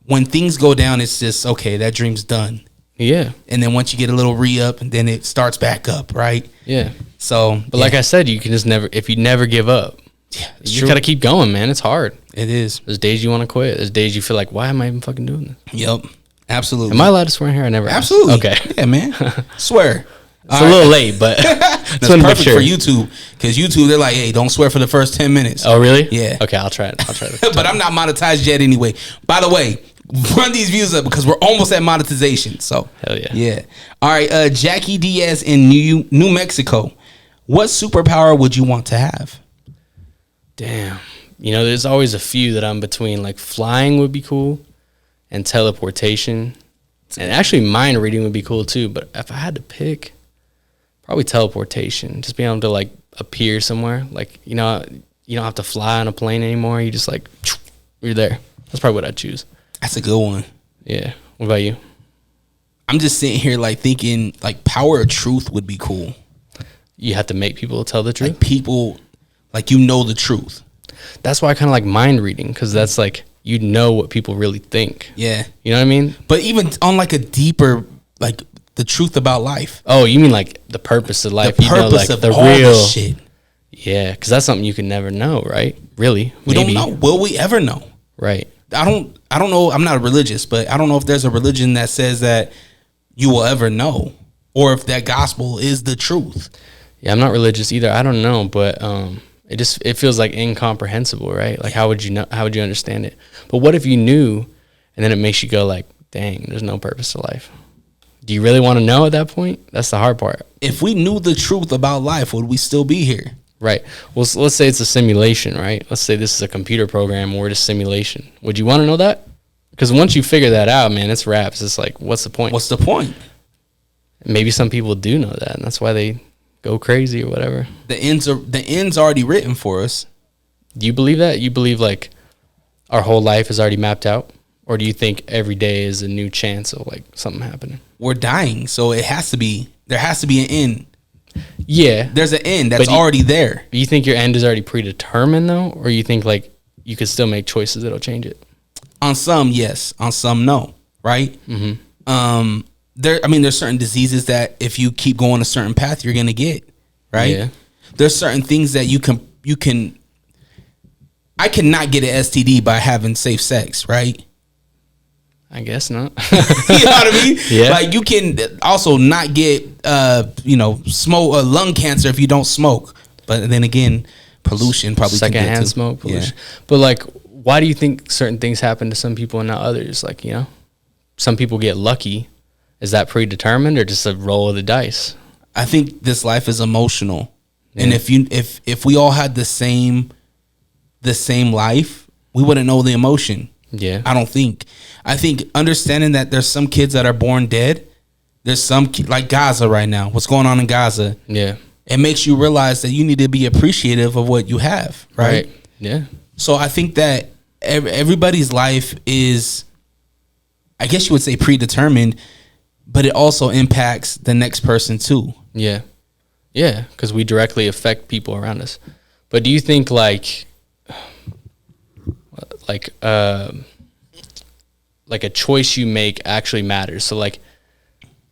when things go down, it's just, okay, that dream's done. Yeah. And then once you get a little re-up, and then it starts back up, right? Yeah. So, But like I said, you can just never, if you never give up, yeah, you just got to keep going, man. It's hard. It is. There's days you want to quit. There's days you feel like, why am I even fucking doing this? Yep. Absolutely. Am I allowed to swear here? I never asked. Absolutely. Okay. Yeah, man. Swear. It's a little late, but That's wanna make perfect sure. for YouTube, because YouTube, they're like, hey, don't swear for the first 10 minutes. Oh, really? Yeah. Okay, I'll try it. But I'm not monetized yet anyway. By the way, run these views up because we're almost at monetization. So Hell yeah. Yeah. All right. Jackie Diaz in New Mexico. What superpower would you want to have? Damn. You know, there's always a few that I'm between. Like flying would be cool, and teleportation, and actually mind reading would be cool too. But if I had to pick, probably teleportation. Just being able to like appear somewhere. Like, you know, you don't have to fly on a plane anymore. You just like, you're there. That's probably what I'd choose. That's a good one. Yeah. What about you? I'm just sitting here like thinking like power of truth would be cool. You have to make people tell the truth. Like people, like you know the truth. That's why I kind of like mind reading, because that's like, you know what people really think. Yeah. You know what I mean? But even on like a deeper, like the truth about life. Oh, you mean like the purpose of life? The You know, purpose like of the all real this shit. Yeah, because that's something you can never know, right? Really? We Maybe. don't know. Will we ever know? Right. I don't know. I'm not religious, but I don't know if there's a religion that says that you will ever know, or if that gospel is the truth. Yeah, I'm not religious either. I don't know, but it feels like incomprehensible, right? Like how would you know? How would you understand it? But what if you knew, and then it makes you go like, dang, there's no purpose to life. Do you really want to know at that point? That's the hard part. If we knew the truth about life, would we still be here? Right. Well, let's say it's a simulation, right? Let's say this is a computer program or it's a simulation. Would you want to know that? Because once you figure that out, man, it's wraps. It's like, what's the point? What's the point? Maybe some people do know that, and that's why they go crazy or whatever. The end's already written for us. Do you believe that? You believe like our whole life is already mapped out? Or do you think every day is a new chance of like something happening? We're dying, so there has to be an end. Yeah. There's an end that's But you- already there. You think your end is already predetermined though? Or you think like you could still make choices that'll change it? On some, yes. On some, no. Right? Mm-hmm. There's certain diseases that if you keep going a certain path, you're gonna get. Right? Yeah. There's certain things that you can. I cannot get an STD by having safe sex, right? I guess not. You know what I mean? Yeah. Like you can also not get smoke lung cancer if you don't smoke. But then again, pollution probably can get Secondhand too. smoke pollution. Yeah. But like, why do you think certain things happen to some people and not others? Like, you know, some people get lucky. Is that predetermined or just a roll of the dice? I think this life is emotional. Yeah. And if we all had the same life, we wouldn't know the emotion. Yeah. I don't think. I think understanding that there's some kids that are born dead. There's some like Gaza right now. What's going on in Gaza? Yeah. It makes you realize that you need to be appreciative of what you have, right? Yeah. So I think that everybody's life is, I guess you would say, predetermined, but it also impacts the next person too. Yeah. Yeah, because we directly affect people around us. But do you think like a choice you make actually matters? So like,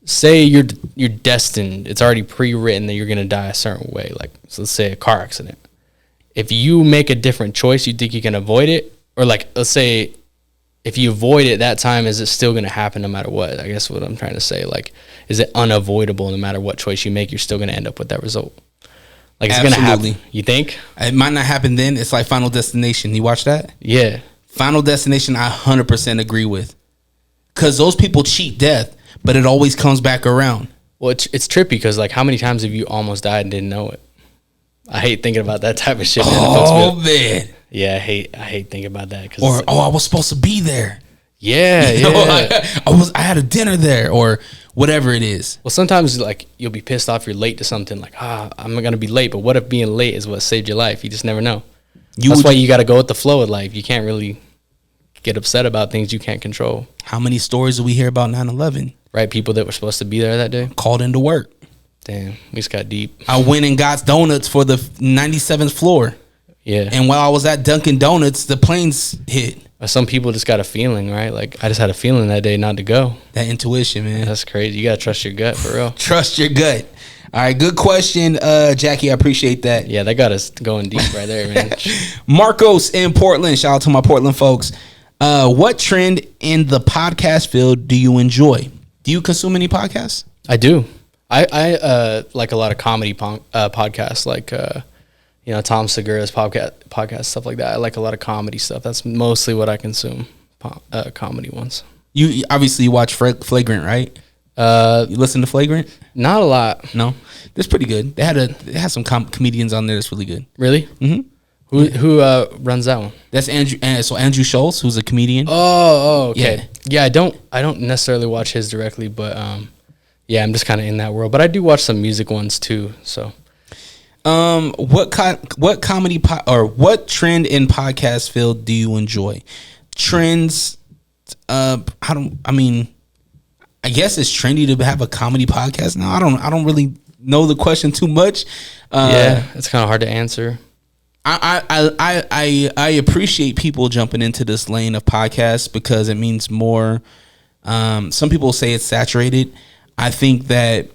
say you're destined, it's already pre-written that you're gonna die a certain way. Like, so let's say a car accident. If you make a different choice, you think you can avoid it? Or like, let's say if you avoid it that time, is it still gonna happen no matter what? I guess what I'm trying to say, like, is it unavoidable no matter what choice you make, you're still gonna end up with that result? Like, it's gonna happen. You think? It might not happen then. It's like Final Destination. You watch that? Yeah. Final Destination, I 100% agree with. Because those people cheat death, but it always comes back around. Well, it's trippy because, like, how many times have you almost died and didn't know it? I hate thinking about that type of shit. Man. Oh, man. Yeah, I hate thinking about that. Or, I was supposed to be there. Yeah, you know, I had a dinner there, or whatever it is. Well, sometimes, like, you'll be pissed off you're late to something. Like, I'm going to be late. But what if being late is what saved your life? You just never know. That's why you got to go with the flow of life. You can't really get upset about things you can't control. How many stories do we hear about 9/11? Right, people that were supposed to be there that day. Called into work. Damn, we just got deep. I went and got donuts for the 97th floor. Yeah. And while I was at Dunkin' Donuts, the planes hit. Some people just got a feeling, right? Like, I just had a feeling that day not to go. That intuition, man. That's crazy. You got to trust your gut, for real. Trust your gut. All right, good question, Jackie. I appreciate that. Yeah, that got us going deep right there, man. Marcos in Portland. Shout out to my Portland folks. What trend in the podcast field do you enjoy? Do you consume any podcasts? I do. I like a lot of comedy podcasts, like Tom Segura's podcast, stuff like that. I like a lot of comedy stuff. That's mostly what I consume, comedy ones. You obviously watch Flagrant, right? You listen to Flagrant? Not a lot. No, that's pretty good. They had some comedians on there that's really good. Really? Mm-hmm. Who runs that one? That's Andrew. So Andrew Schultz, who's a comedian. Oh, okay. Yeah, I don't necessarily watch his directly, but yeah, I'm just kind of in that world. But I do watch some music ones too. So, what comedy or what trend in podcast field do you enjoy? Trends. I guess it's trendy to have a comedy podcast now. I don't really know the question too much. Yeah, it's kind of hard to answer. I appreciate people jumping into this lane of podcasts because it means more. Some people say it's saturated. I think that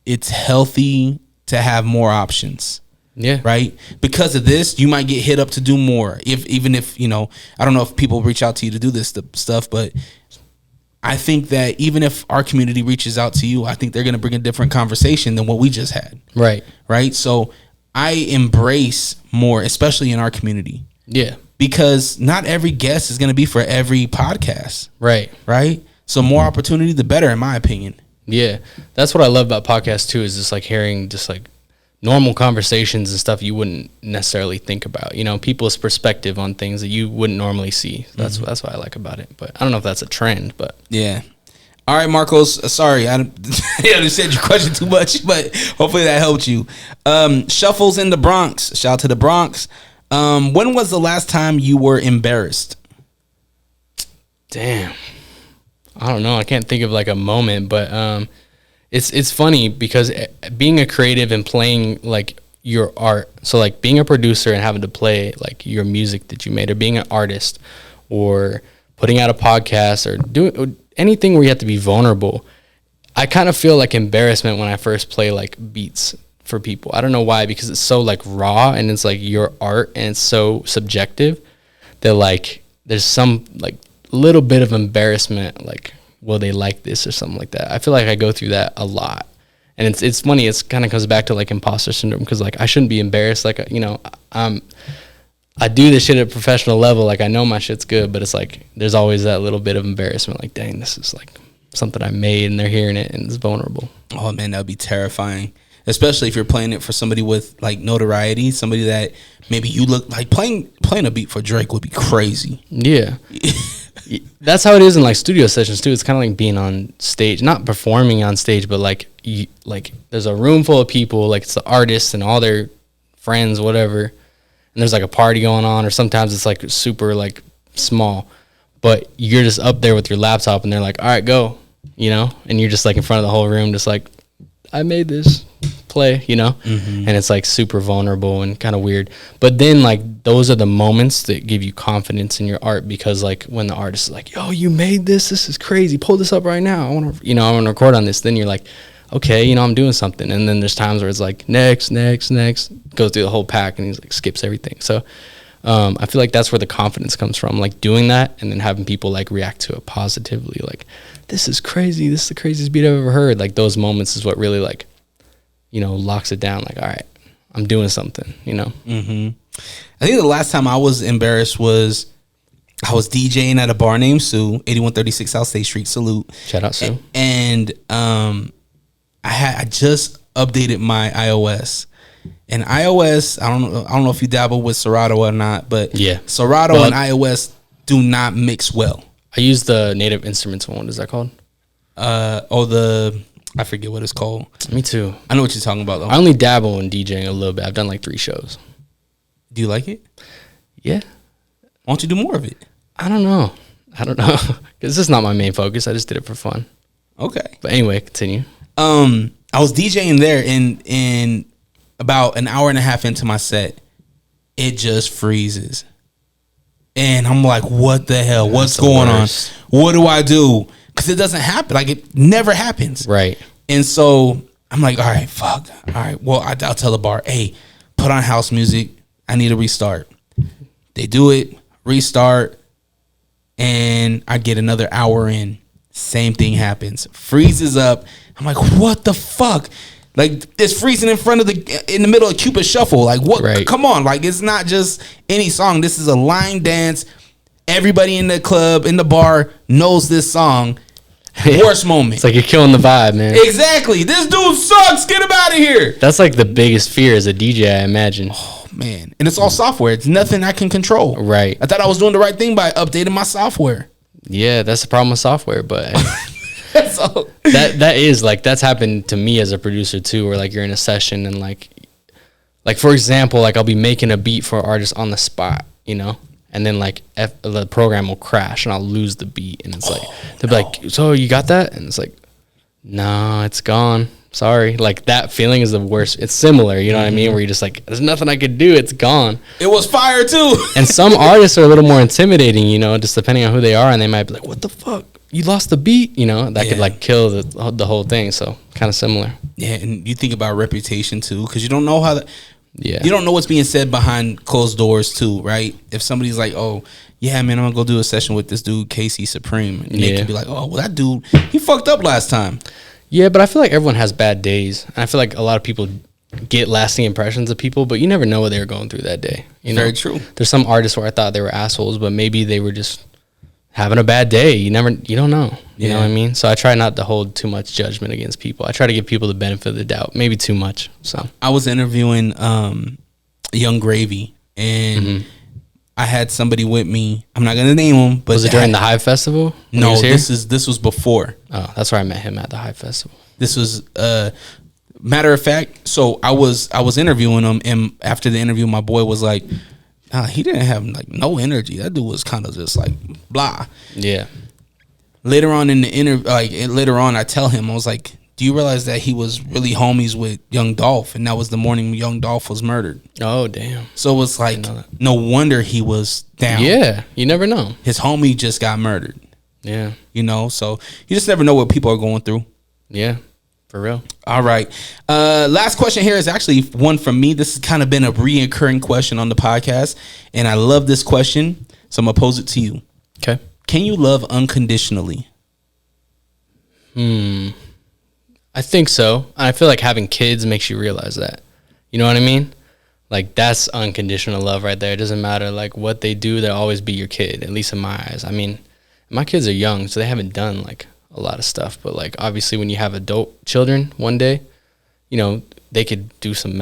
it's healthy to have more options. Yeah. Right. Because of this, you might get hit up to do more. Even if I don't know if people reach out to you to do this stuff, but I think that even if our community reaches out to you, I think they're going to bring a different conversation than what we just had. Right. Right. So I embrace more, especially in our community. Yeah. Because not every guest is going to be for every podcast. Right. Right. So more opportunity, the better, in my opinion. Yeah. That's what I love about podcasts too, is just like hearing just like normal conversations and stuff you wouldn't necessarily think about, people's perspective on things that you wouldn't normally see. That's what I like about it. But I don't know if that's a trend, but yeah. All right, Marcos. Sorry, I said your question too much, but hopefully that helped you. Shuffles in the Bronx. Shout out to the Bronx. When was the last time you were embarrassed? Damn. I don't know. I can't think of like a moment, but it's funny because being a creative and playing like your art, so like being a producer and having to play like your music that you made, or being an artist, or putting out a podcast, or doing anything where you have to be vulnerable, I kind of feel like embarrassment when I first play like beats for people. I don't know why, because it's so like raw and it's like your art and it's so subjective that like there's some like little bit of embarrassment, like will they like this or something like that. I feel like I go through that a lot, and it's funny. It's kind of comes back to like imposter syndrome, because like I shouldn't be embarrassed. Like I do this shit at a professional level. Like I know my shit's good, but it's like there's always that little bit of embarrassment. Like, dang, this is like something I made and they're hearing it and it's vulnerable. Oh man, that'd be terrifying. Especially if you're playing it for somebody with like notoriety, somebody that maybe you look like playing a beat for Drake would be crazy. Yeah. That's how it is in like studio sessions too. It's kind of like being on stage, not performing on stage, but like there's a room full of people, like it's the artists and all their friends, whatever. and there's like a party going on, or sometimes it's like super like small, but you're just up there with your laptop and they're like, all right, go, you know, and you're just like in front of the whole room, just like, I made this, play, you know, and it's like super vulnerable and kind of weird. But then like those are the moments that give you confidence in your art, because like when the artist is like, yo, you made this is crazy, pull this up right now, I want to record on this, then you're like, okay, you know, I'm doing something. And then there's times where it's like next, goes through the whole pack and he's like skips everything. So I feel like that's where the confidence comes from, like doing that and then having people like react to it positively, like, this is crazy, this is the craziest beat I've ever heard. Like those moments is what really like, you know, locks it down. Like, all right, I'm doing something, you know? I think the last time I was embarrassed was I was DJing at a bar named Sue, 8136 South State Street. Salute. Shout out, Sue. And I just updated my iOS. And iOS, I don't know if you dabble with Serato or not, but yeah, Serato and iOS do not mix well. I use the Native Instruments one. What is that called? I forget what it's called. Me too. I know what you're talking about though. I only dabble in DJing a little bit. I've done like 3 shows. Do you like it? Yeah. Why don't you do more of it? I don't know. Because this is not my main focus. I just did it for fun. Okay. But anyway, continue. I was DJing there, and about an hour and a half into my set, it just freezes. And I'm like, what the hell? What's going on? What do I do? Because it doesn't happen. Like, it never happens. Right. And so I'm like, all right, fuck. All right, well, I'll tell the bar, hey, put on house music. I need a restart. They do it, restart, and I get another hour in. Same thing happens. Freezes up. I'm like, what the fuck? Like, it's freezing in the middle of Cupid Shuffle. Like, what? Right. Come on. Like, it's not just any song. This is a line dance. Everybody in the club, in the bar, knows this song. Worst moment. It's like you're killing the vibe, man. Exactly. This dude sucks. Get him out of here. That's like the biggest fear as a DJ, I imagine. Oh, man. And it's all software. It's nothing I can control. Right. I thought I was doing the right thing by updating my software. Yeah, that's the problem with software, but So that is like, that's happened to me as a producer too, where like you're in a session and like for example, like I'll be making a beat for an artist on the spot, you know, and then like the program will crash and I'll lose the beat, and it's like they'll be like, so you got that? And it's like, no, it's gone. Sorry. Like, that feeling is the worst. It's similar, you know what I mean? Where you're just like, there's nothing I could do. It's gone. it was fire too. And some artists are a little more intimidating, you know, just depending on who they are, and they might be like, what the fuck? You lost the beat, you know? That could like kill the whole thing. So kind of similar. Yeah, and you think about reputation too, because you don't know how Yeah. you don't know what's being said behind closed doors too, right? If somebody's like, oh yeah, man, I'm gonna go do a session with this dude Casey Supreme, and they could be like, oh well, that dude, he fucked up last time. Yeah, but I feel like everyone has bad days. And I feel like a lot of people get lasting impressions of people, but you never know what they were going through that day. You know? Very true. There's some artists where I thought they were assholes, but maybe they were just having a bad day. You don't know. You know what I mean? So I try not to hold too much judgment against people. I try to give people the benefit of the doubt, maybe too much. So I was interviewing Young Gravy, and I had somebody with me. I'm not gonna name him, but was it during the Hive Festival? No, this was before. Oh, that's where I met him, at the Hive Festival. This was matter of fact. So I was interviewing him, and after the interview, my boy was like, he didn't have like no energy. That dude was kind of just like blah. Yeah. Later on in the interview, I tell him, I was like, do you realize that he was really homies with Young Dolph, and that was the morning Young Dolph was murdered? Oh, damn. So it was like, no wonder he was down. Yeah, you never know. His homie just got murdered. Yeah. You know, so you just never know what people are going through. Yeah, for real. All right. Last question here is actually one from me. This has kind of been a reoccurring question on the podcast, and I love this question, so I'm going to pose it to you. Okay. Can you love unconditionally? I think so. I feel like having kids makes you realize that. You know what I mean? Like, that's unconditional love right there. It doesn't matter like what they do, they'll always be your kid, at least in my eyes. I mean, my kids are young, so they haven't done like a lot of stuff, but like obviously when you have adult children one day, you know, they could do some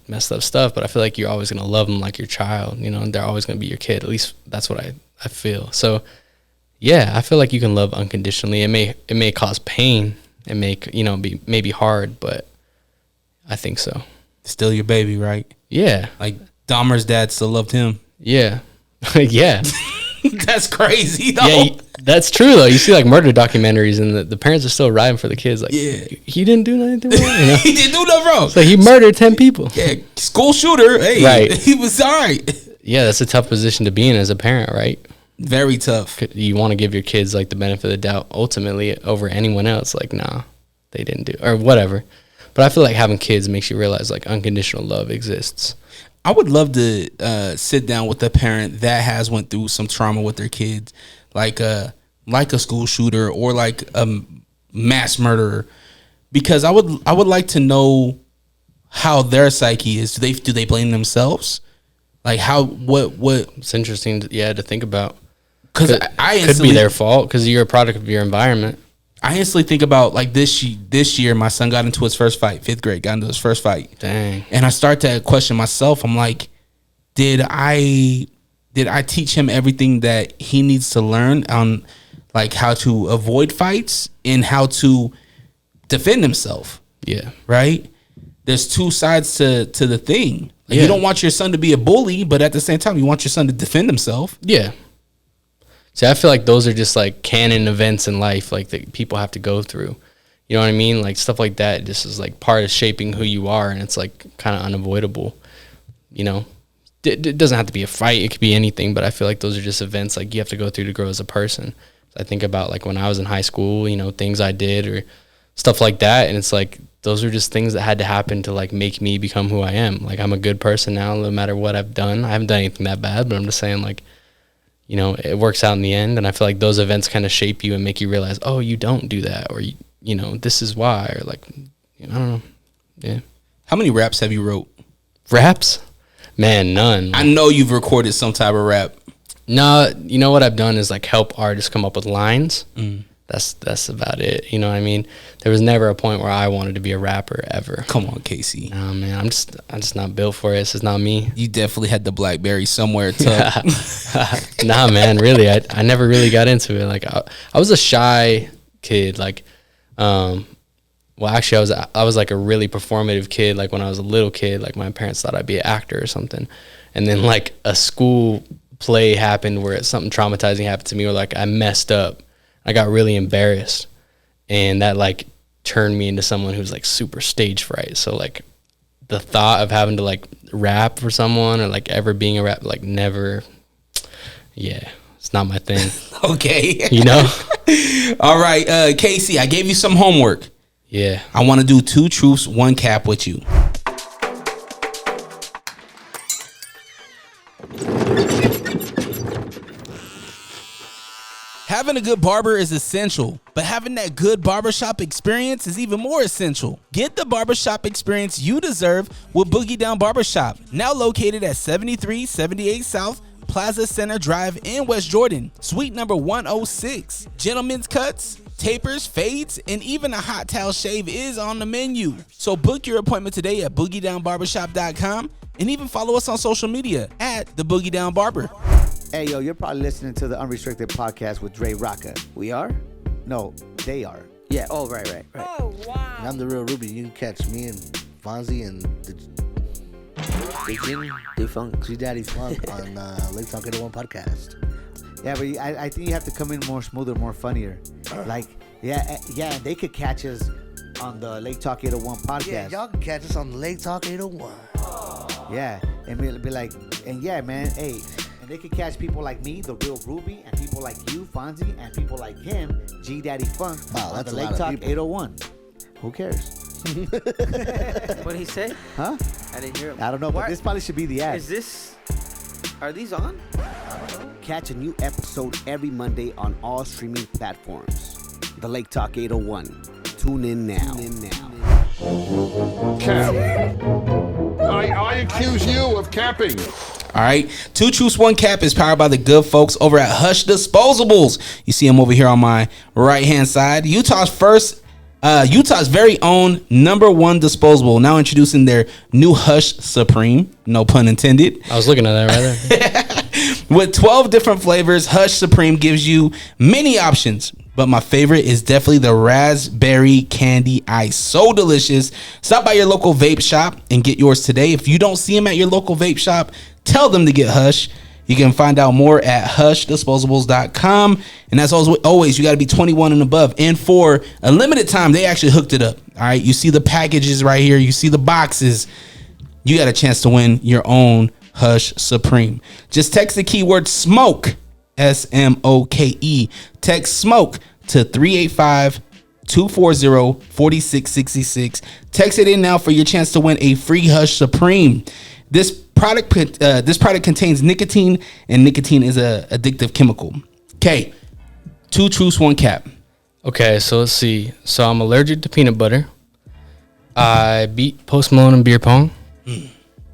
messed up stuff, but I feel like you're always gonna love them like your child, you know, and they're always gonna be your kid. At least that's what I feel. So yeah, I feel like you can love unconditionally. It may cause pain. It may, you know, be maybe hard, but I think so. Still your baby, right? Yeah. Like, Dahmer's dad still loved him. Yeah. Yeah. That's crazy, though. Yeah, that's true though. You see like murder documentaries, and the parents are still riding for the kids. Like, Yeah. he didn't do anything wrong. You know? He didn't do nothing wrong. So he murdered 10 people. Yeah, school shooter. Hey, Right. He was all right. Yeah, that's a tough position to be in as a parent, right? Very tough. You want to give your kids like the benefit of the doubt ultimately over anyone else. Like, nah, they didn't do or whatever. But I feel like having kids makes you realize like unconditional love exists. I would love to sit down with a parent that has went through some trauma with their kids, like a school shooter or like a mass murderer, because I would like to know how their psyche is. Do they blame themselves? Like what? It's interesting, to think about. Because I could be their fault because you're a product of your environment. I instantly think about like this year, my son got into his first fight, 5th grade, got into his first fight. Dang. And I start to question myself. I'm like, did I teach him everything that he needs to learn on like how to avoid fights and how to defend himself? Yeah. Right? There's two sides to the thing. Like, Yeah. You don't want your son to be a bully, but at the same time, you want your son to defend himself. Yeah. See, I feel like those are just like canon events in life, like that people have to go through. You know what I mean? Like stuff like that just is like part of shaping who you are, and it's like kind of unavoidable. You know, it doesn't have to be a fight; it could be anything. But I feel like those are just events like you have to go through to grow as a person. I think about like when I was in high school, you know, things I did or stuff like that, and it's like those are just things that had to happen to like make me become who I am. Like I'm a good person now, no matter what I've done. I haven't done anything that bad, but I'm just saying like, you know, it works out in the end. And I feel like those events kind of shape you and make you realize, oh, you don't do that. Or, you know, this is why. Or like, I don't know. Yeah. How many raps have you wrote? Raps? Man, none. I know you've recorded some type of rap. No, you know what I've done is like help artists come up with lines. That's about it. You know what I mean? There was never a point where I wanted to be a rapper ever. Come on, Casey. Nah, man, I'm just not built for it. This is not me. You definitely had the BlackBerry somewhere tucked. Nah, man, really, I never really got into it. Like I was a shy kid. Like, well, actually, I was like a really performative kid. Like when I was a little kid, like my parents thought I'd be an actor or something, and then like a school play happened where something traumatizing happened to me, or like I messed up. I got really embarrassed, and that like turned me into someone who's like super stage fright. So like the thought of having to like rap for someone or like ever being a rap, like never. Yeah, it's not my thing. Okay. You know? All right, Casey, I gave you some homework. Yeah. I want to do 2 truths, 1 cap with you. Having a good barber is essential, but having that good barbershop experience is even more essential. Get the barbershop experience you deserve with Boogie Down Barbershop, now located at 7378 South Plaza Center Drive in West Jordan, suite number 106. Gentlemen's cuts, tapers, fades, and even a hot towel shave is on the menu. So book your appointment today at boogiedownbarbershop.com and even follow us on social media at The Boogie Down Barber. Hey, yo, you're probably listening to the Unrestricted Podcast with Drerawka. We are? No, they are. Yeah. Oh, right. Oh, wow. And I'm the real Ruby. You can catch me and Fonzie and the Jin Defunk. G Daddy Funk on Lake Talk 801 Podcast. Yeah, but I think you have to come in more smoother, more funnier. Like, yeah, they could catch us on the Lake Talk 801 Podcast. Yeah, y'all can catch us on the Lake Talk 801. Yeah, and be like, and yeah, man, hey. And they could catch people like me, the real Ruby, and people like you, Fonzie, and people like him, G Daddy Funk, wow, on that's the a Lake lot of Talk people. 801. Who cares? What did he say? Huh? I didn't hear him. I don't know, but this probably should be the ad. Are these on? Catch a new episode every Monday on all streaming platforms. The Lake Talk 801. Tune in now. Cap. I accuse you of capping. All right. 2 truths, 1 cap is powered by the good folks over at Hush Disposables. You see them over here on my right-hand side. Utah's very own #1 disposable. Now introducing their new Hush Supreme. No pun intended. I was looking at that right there. With 12 different flavors, Hush Supreme gives you many options. but my favorite is definitely the raspberry candy ice. So delicious. Stop by your local vape shop and get yours today. If you don't see them at your local vape shop, tell them to get Hush. You can find out more at HushDisposables.com. And as always, you got to be 21 and above. And for a limited time, they actually hooked it up. All right. You see the packages right here. You see the boxes. You got a chance to win your own Hush Supreme. Just text the keyword SMOKE, SMOKE. Text SMOKE to 385-240-4666. Text it in now for your chance to win a free Hush Supreme. This product contains nicotine, and nicotine is a addictive chemical. Okay, 2 truths, 1 cap. Okay, so let's see. So I'm allergic to peanut butter. I beat Post Malone in beer pong.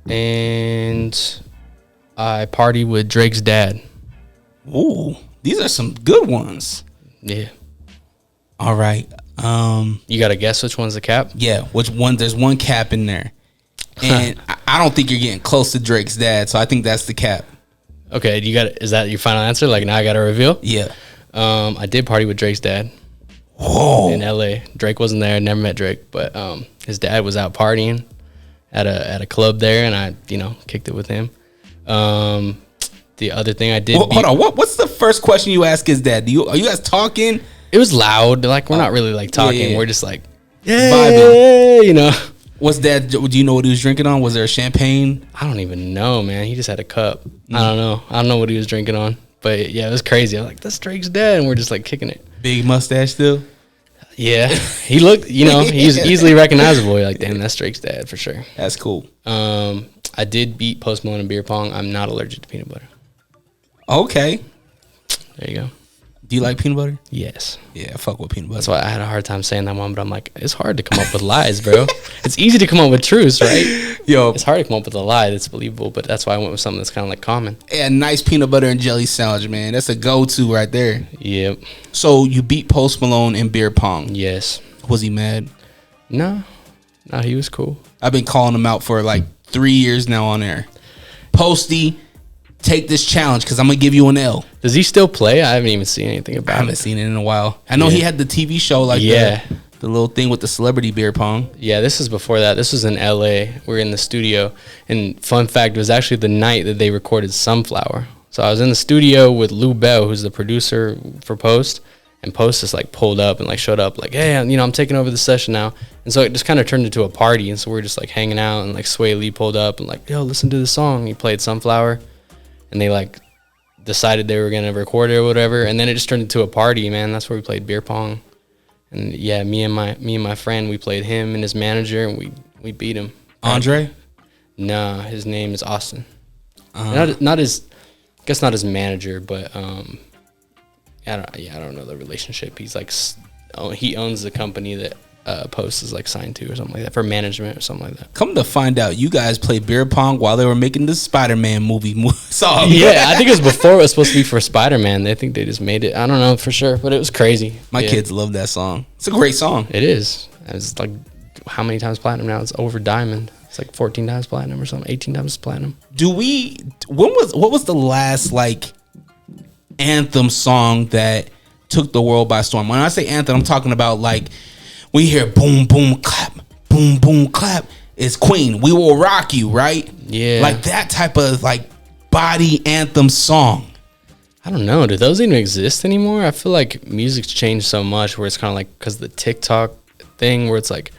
And I party with Drake's dad. Ooh, these are some good ones. Yeah. All right. You got to guess which one's the cap? Yeah, which one? There's 1 cap in there. And I don't think you're getting close to Drake's dad, so I think that's the cap. Okay, is that your final answer? Like now I got to reveal? Yeah. I did party with Drake's dad. Whoa. In LA. Drake wasn't there, never met Drake, but his dad was out partying at a club there, and I, kicked it with him. The other thing I did. Hold on. What's the first question you ask his dad? Are you guys talking? It was loud. Like we're not really like talking. Yeah. We're just like vibing. What's dad? Do you know what he was drinking on? Was there champagne? I don't even know, man. He just had a cup. I don't know. I don't know what he was drinking on. But yeah, it was crazy. I was like, that's Drake's dad, and we're just like kicking it. Big mustache still. Yeah, he looked. He's easily recognizable. You're like, damn, that's Drake's dad for sure. That's cool. I did beat Post Malone in beer pong. I'm not allergic to peanut butter. Okay. There you go. Do you like peanut butter? Yes. Yeah, I fuck with peanut butter. That's why I had a hard time saying that one, but I'm like, it's hard to come up with lies, bro. It's easy to come up with truths, right? Yo, it's hard to come up with a lie that's believable, but that's why I went with something that's kind of like common. Yeah, nice peanut butter and jelly sandwich, man. That's a go-to right there. Yep. So you beat Post Malone in beer pong. Yes. Was he mad? No, he was cool. I've been calling him out for like 3 years now on air. Posty, take this challenge because I'm going to give you an L. Does he still play? I haven't even seen anything about it. I haven't seen it in a while. I know he had the TV show, like the little thing with the celebrity beer pong. Yeah, this is before that. This was in LA. We were in the studio. And fun fact, it was actually the night that they recorded Sunflower. So I was in the studio with Lou Bell, who's the producer for Post. And Post just like pulled up and like showed up like, hey, I'm taking over the session now. And so it just kind of turned into a party. And so we were just like hanging out, and like Sway Lee pulled up and like, yo, listen to the song. He played Sunflower. And they like decided they were gonna record it or whatever, and then it just turned into a party, man. That's where we played beer pong, and yeah, me and my friend, we played him and his manager, and we beat him. Andre? Nah, his name is Austin. Not his manager, but I don't know the relationship. He's like, he owns the company that Post is like signed to or something like that for management or something like that. Come to find out, you guys played beer pong while they were making the Spider-Man movie song. Yeah, I think it was before it was supposed to be for Spider-Man. I think they just made it. I don't know for sure, but it was crazy. My kids love that song. It's a great song. It is. It's like, how many times platinum now? It's over diamond. It's like 14 times platinum or something, 18 times platinum. What was the last like anthem song that took the world by storm? When I say anthem, I'm talking about like, we hear boom, boom, clap. It's Queen. We Will Rock You, right? Yeah. Like that type of like body anthem song. I don't know. Do those even exist anymore? I feel like music's changed so much where it's kind of like because the TikTok thing where it's like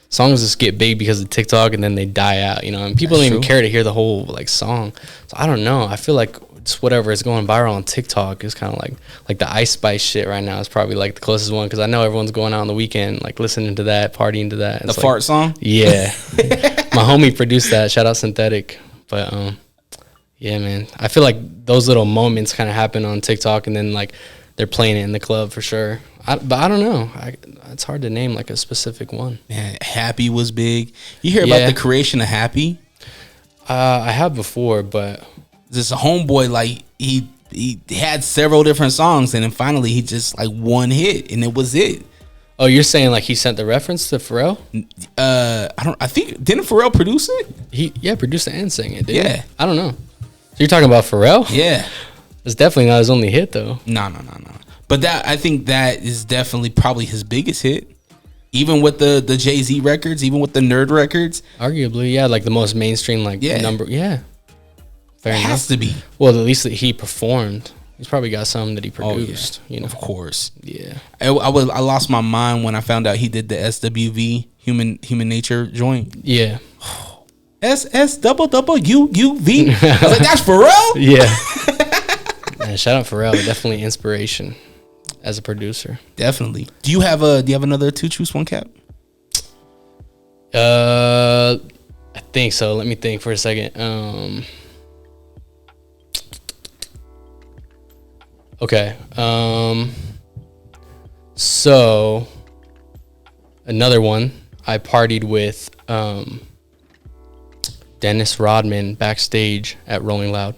songs just get big because of TikTok and then they die out, and people don't even care to hear the whole like song. So I don't know. I feel like just whatever is going viral on TikTok is kind of like the Ice Spice shit right now is probably like the closest one because I know everyone's going out on the weekend like listening to that, partying to that. The fart song? Yeah. My homie produced that. Shout out Synthetic. But yeah, man. I feel like those little moments kind of happen on TikTok and then like they're playing it in the club for sure. But I don't know. It's hard to name like a specific one. Man, Happy was big. You hear about the creation of Happy? I have before, but this homeboy, like he had several different songs, and then finally he just like one hit, and it was it. Oh, you're saying like he sent the reference to Pharrell? I think didn't Pharrell produce it? He produced it and sang it. Didn't he? I don't know. So you're talking about Pharrell? Yeah. It's definitely not his only hit though. No. But I think that is definitely probably his biggest hit. Even with the Jay-Z records, even with the Nerd records. Arguably, yeah, like the most mainstream number. Yeah. Fair enough. Has to be. Well, at least that he performed. He's probably got some that he produced. You know, of course. Yeah. I lost my mind when I found out he did the SWV Human Nature joint. Yeah. SSWUV. I was like, that's Pharrell? Yeah. Man, shout out Pharrell. Definitely inspiration as a producer. Definitely. Do you have another 2 Truths 1 Cap? I think so. Let me think for a second. Okay. So another one. I partied with Dennis Rodman backstage at Rolling Loud.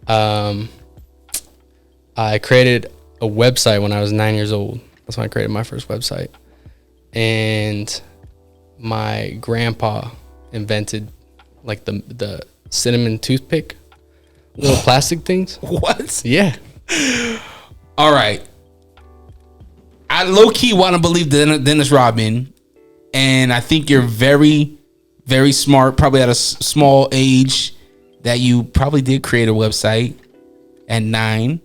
I created a website when I was 9 years old. That's when I created my first website. And my grandpa invented like the cinnamon toothpick, little plastic things. What? Yeah. All right. I low-key want to believe Dennis Rodman, and I think you're very, very smart, probably at a small age, that you probably did create a website at 9.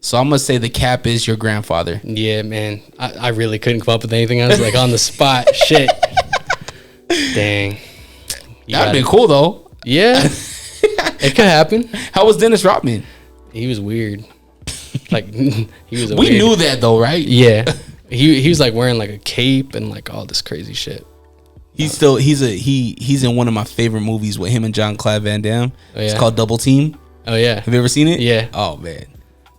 So I'm going to say the cap is your grandfather. Yeah, man. I really couldn't come up with anything else, like on the spot. Shit. Dang. That'd been cool, though. Yeah. It could happen. How was Dennis Rodman? He was weird. Like, he was We knew that, though, right? Yeah. He was like wearing like a cape and like all this crazy shit. He's in one of my favorite movies with him and Jean-Claude Van Damme. Oh, yeah? It's called Double Team. Oh, yeah. Have you ever seen it? Yeah. Oh, man.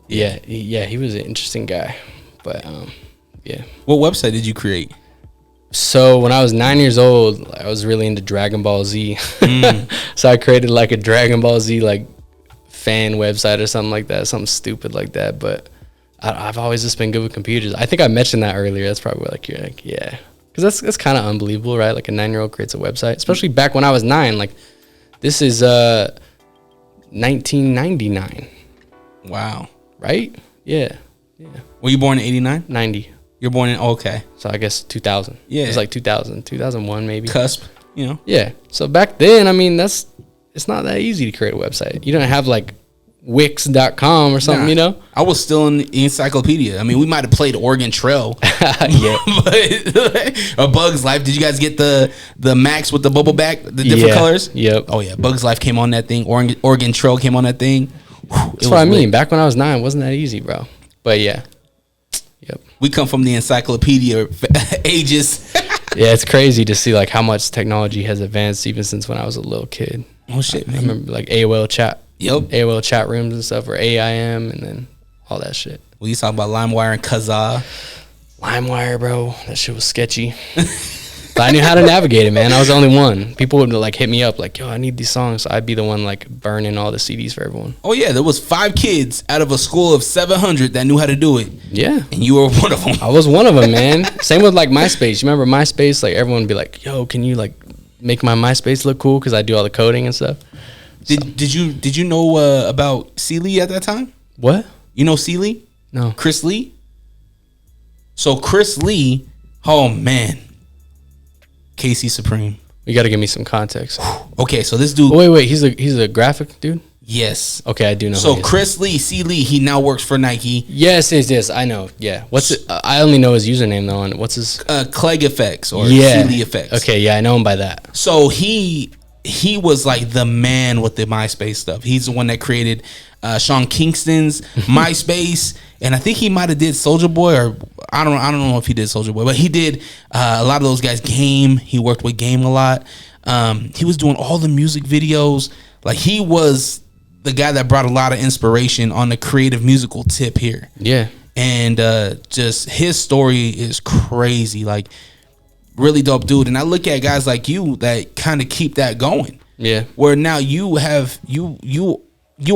Yeah. He was an interesting guy. But, yeah. What website did you create? So when I was 9 years old, I was really into Dragon Ball Z. So I created like a Dragon Ball Z like fan website or something like that, something stupid like that. But I've always just been good with computers. I think I mentioned that earlier. That's probably like you're like, yeah, because that's kind of unbelievable, right? Like a 9-year-old creates a website, especially back when I was 9. Like this is 1999. Wow. Right? Yeah. Were you born in 89? 90. You're born in okay. So I guess 2000. Yeah. It was like 2000, 2001 maybe. Cusp, you know. Yeah. So back then, I mean, it's not that easy to create a website. You don't have like Wix.com or something, you know? I was still in the encyclopedia. I mean, we might have played Oregon Trail. Yeah. But, or Bugs Life. Did you guys get the Max with the bubble back, the different colors? Yep. Oh, yeah. Bugs Life came on that thing. Oregon Trail came on that thing. That's what I mean. Back when I was 9, it wasn't that easy, bro. But yeah. Yep. We come from the encyclopedia ages. Yeah, it's crazy to see like how much technology has advanced even since when I was a little kid. Oh shit, man. I remember like AOL chat. Yep. AOL chat rooms and stuff, or AIM, and then all that shit. We used to talk about LimeWire and Kazaa. LimeWire, bro, that shit was sketchy. But I knew how to navigate it, man. I was the only one. People would like hit me up like, yo, I need these songs. So I'd be the one like burning all the CDs for everyone. Oh yeah, there was 5 kids out of a school of 700 that knew how to do it. Yeah. And you were one of them. I was one of them, man. Same with like MySpace. You remember MySpace? Like everyone would be like, yo, can you like make my MySpace look cool? Because I do all the coding and stuff. Did you know about Sealy at that time? What? You know Sealy? No. Chris Lee? So Chris Lee, oh man. KC Supreme. You got to give me some context. Okay, so this dude. Oh, wait. He's a graphic dude? Yes. Okay, I do know. So Chris Lee, C Lee, he now works for Nike. Yes. I know. Yeah. What's it? I only know his username though. And what's his? Clegg Effects or C Lee Effects. Okay, yeah, I know him by that. So he was like the man with the MySpace stuff. He's the one that created Sean Kingston's MySpace, and I think he might have did Soulja Boy, or I don't know if he did Soulja Boy, but he did a lot of those guys. Game, he worked with Game a lot. He was doing all the music videos. Like he was the guy that brought a lot of inspiration on the creative musical tip here. Yeah, and just his story is crazy. Like really dope dude. And I look at guys like you that kind of keep that going. Yeah, where now you have you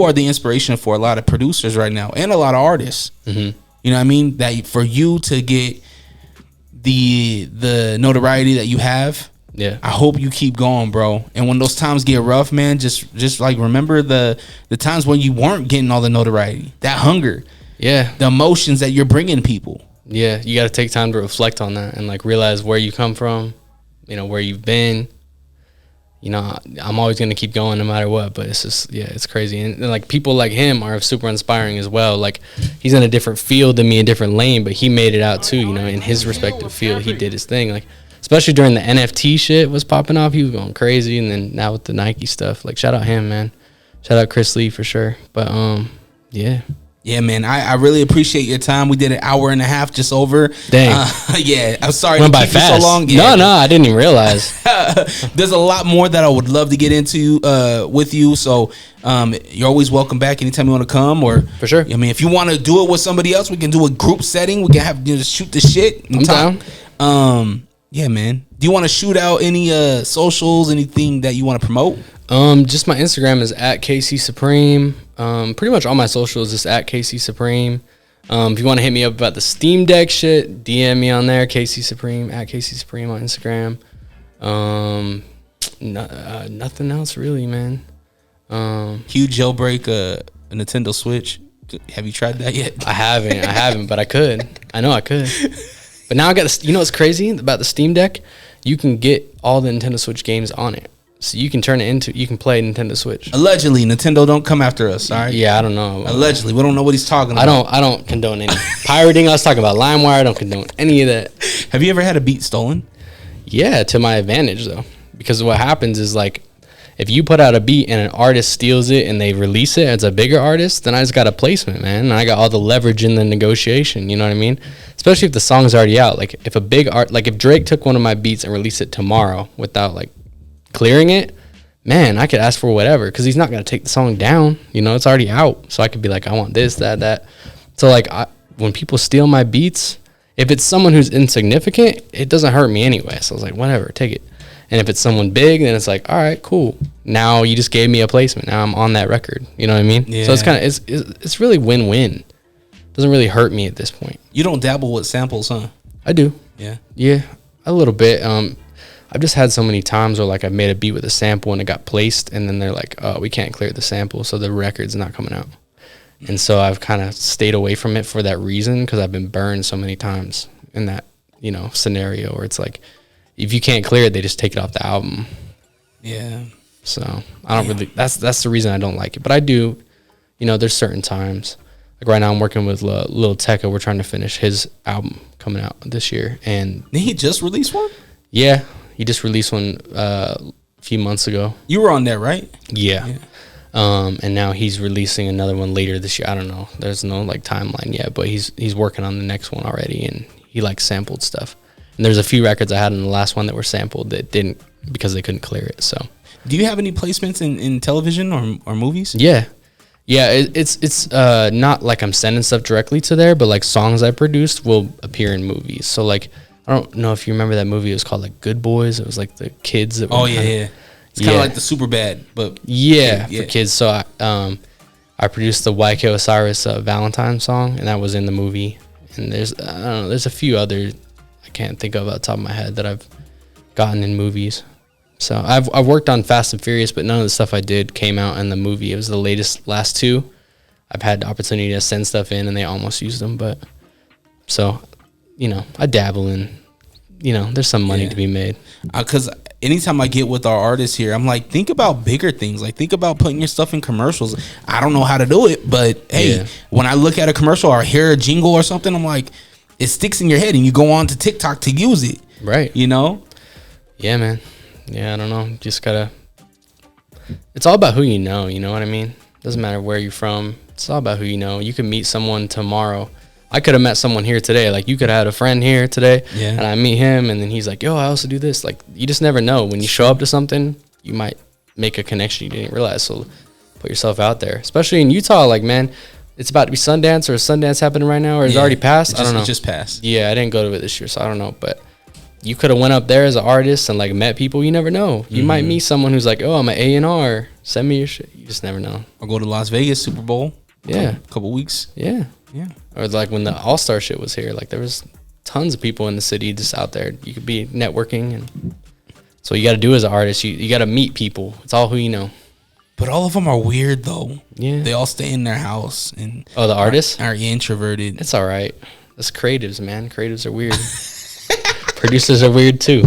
are the inspiration for a lot of producers right now and a lot of artists. Mm-hmm. You know what I mean? That for you to get the notoriety that you have. Yeah, I hope you keep going, bro. And when those times get rough, man, just like remember the times when you weren't getting all the notoriety, that hunger. Yeah. The emotions that you're bringing people. Yeah, you got to take time to reflect on that and like realize where you come from, you know, where you've been. You know, I'm always going to keep going no matter what, but it's just, yeah, it's crazy. And like people like him are super inspiring as well. Like he's in a different field than me, a different lane, but he made it out too, you know, in his respective field. He did his thing. Like, especially during the NFT shit was popping off, he was going crazy. And then now with the Nike stuff, like shout out him, man. Shout out Chris Lee for sure. But yeah. Yeah, man, I really appreciate your time. We did an hour and a half, just over. Dang. Yeah, I'm sorry Went to by keep you fast. so long. Yeah. No, I didn't even realize. There's a lot more that I would love to get into with you. So you're always welcome back anytime you want to come. Or for sure. I mean, if you want to do it with somebody else, we can do a group setting. We can have just shoot the shit. I'm down. Yeah, man. Do you want to shoot out any socials, anything that you want to promote? Just my Instagram is @KC Supreme. Pretty much all my socials is @KC Supreme. If you want to hit me up about the Steam Deck shit, DM me on there, KC Supreme, @KC Supreme on Instagram. Nothing else really, man. Huge jailbreak a Nintendo Switch. Have you tried that yet? I haven't, but I could. I know I could. But now I got you know what's crazy about the Steam Deck? You can get all the Nintendo Switch games on it. So you can turn it into, you can play Nintendo Switch. Allegedly, Nintendo don't come after us, all right? Yeah, I don't know. Allegedly, we don't know what he's talking about. I don't condone any pirating. I was talking about LimeWire. I don't condone any of that. Have you ever had a beat stolen? Yeah, to my advantage though, because what happens is like, if you put out a beat and an artist steals it and they release it as a bigger artist, then I just got a placement, man. And I got all the leverage in the negotiation. You know what I mean? Especially if the song's already out. Like if a big art, like if Drake took one of my beats and released it tomorrow without like clearing it, man, I could ask for whatever because he's not going to take the song down. You know, it's already out. So I could be like, I want this, that. So like when people steal my beats, if it's someone who's insignificant, it doesn't hurt me anyway. So I was like, whatever, take it. And if it's someone big, then it's like, all right, cool. Now you just gave me a placement. Now I'm on that record. You know what I mean? Yeah. So it's kind of, it's really win-win. Doesn't really hurt me at this point. You don't dabble with samples, huh? I do. Yeah. Yeah, a little bit. I've just had so many times where like I made a beat with a sample and it got placed and then they're like, oh, we can't clear the sample, so the record's not coming out. And so I've kind of stayed away from it for that reason because I've been burned so many times in that, you know, scenario where it's like, if you can't clear it, they just take it off the album. Yeah. So I don't really, that's the reason I don't like it. But I do, you know, there's certain times. Like right now I'm working with Lil Tecca. We're trying to finish his album coming out this year. And did he just release one? Yeah. He just released one a few months ago. You were on there, right? Yeah. And now he's releasing another one later this year. I don't know. There's no like timeline yet, but he's working on the next one already, and he like sampled stuff. And there's a few records I had in the last one that were sampled that didn't because they couldn't clear it. So, do you have any placements in television or movies? Yeah. It's not like I'm sending stuff directly to there, but like songs I produced will appear in movies. So like, I don't know if you remember that movie. It was called like Good Boys. It was like the kids that were It's kind of like the Superbad, but for kids. So I produced the YK Osiris Valentine song, and that was in the movie. And there's I don't know, there's a few other I can't think of off the top of my head that I've gotten in movies. So I've worked on Fast and Furious, but none of the stuff I did came out in the movie. It was the last two. I've had the opportunity to send stuff in, and they almost used them, but so you know, I dabble in. You know, there's some money to be made. Because anytime I get with our artists here, I'm like, think about bigger things. Like, think about putting your stuff in commercials. I don't know how to do it, but hey, when I look at a commercial or hear a jingle or something, I'm like, it sticks in your head, and you go on to TikTok to use it. Right. You know? Yeah, man. Yeah, I don't know. Just gotta. It's all about who you know. You know what I mean? Doesn't matter where you're from. It's all about who you know. You can meet someone tomorrow. I could have met someone here today. Like, you could have had a friend here today, and I meet him, and then he's like, yo, I also do this. Like, you just never know. When you show up to something, you might make a connection you didn't realize. So put yourself out there. Especially in Utah, like, man, it's about to be Sundance, or is Sundance happening right now, or is it already passed? I don't know. It just passed. Yeah, I didn't go to it this year, so I don't know. But you could have went up there as an artist and, like, met people. You never know. You might meet someone who's like, oh, I'm an A&R. Send me your shit. You just never know. Or go to Las Vegas, Super Bowl. Yeah. A couple weeks. Yeah. Yeah. Or like when the All-Star shit was here, like there was tons of people in the city just out there. You could be networking, and so you got to do as an artist. You got to meet people. It's all who you know. But all of them are weird though. Yeah. They all stay in their house and Oh, the artists are introverted. It's all right. That's creatives, man. Creatives are weird. Producers are weird too.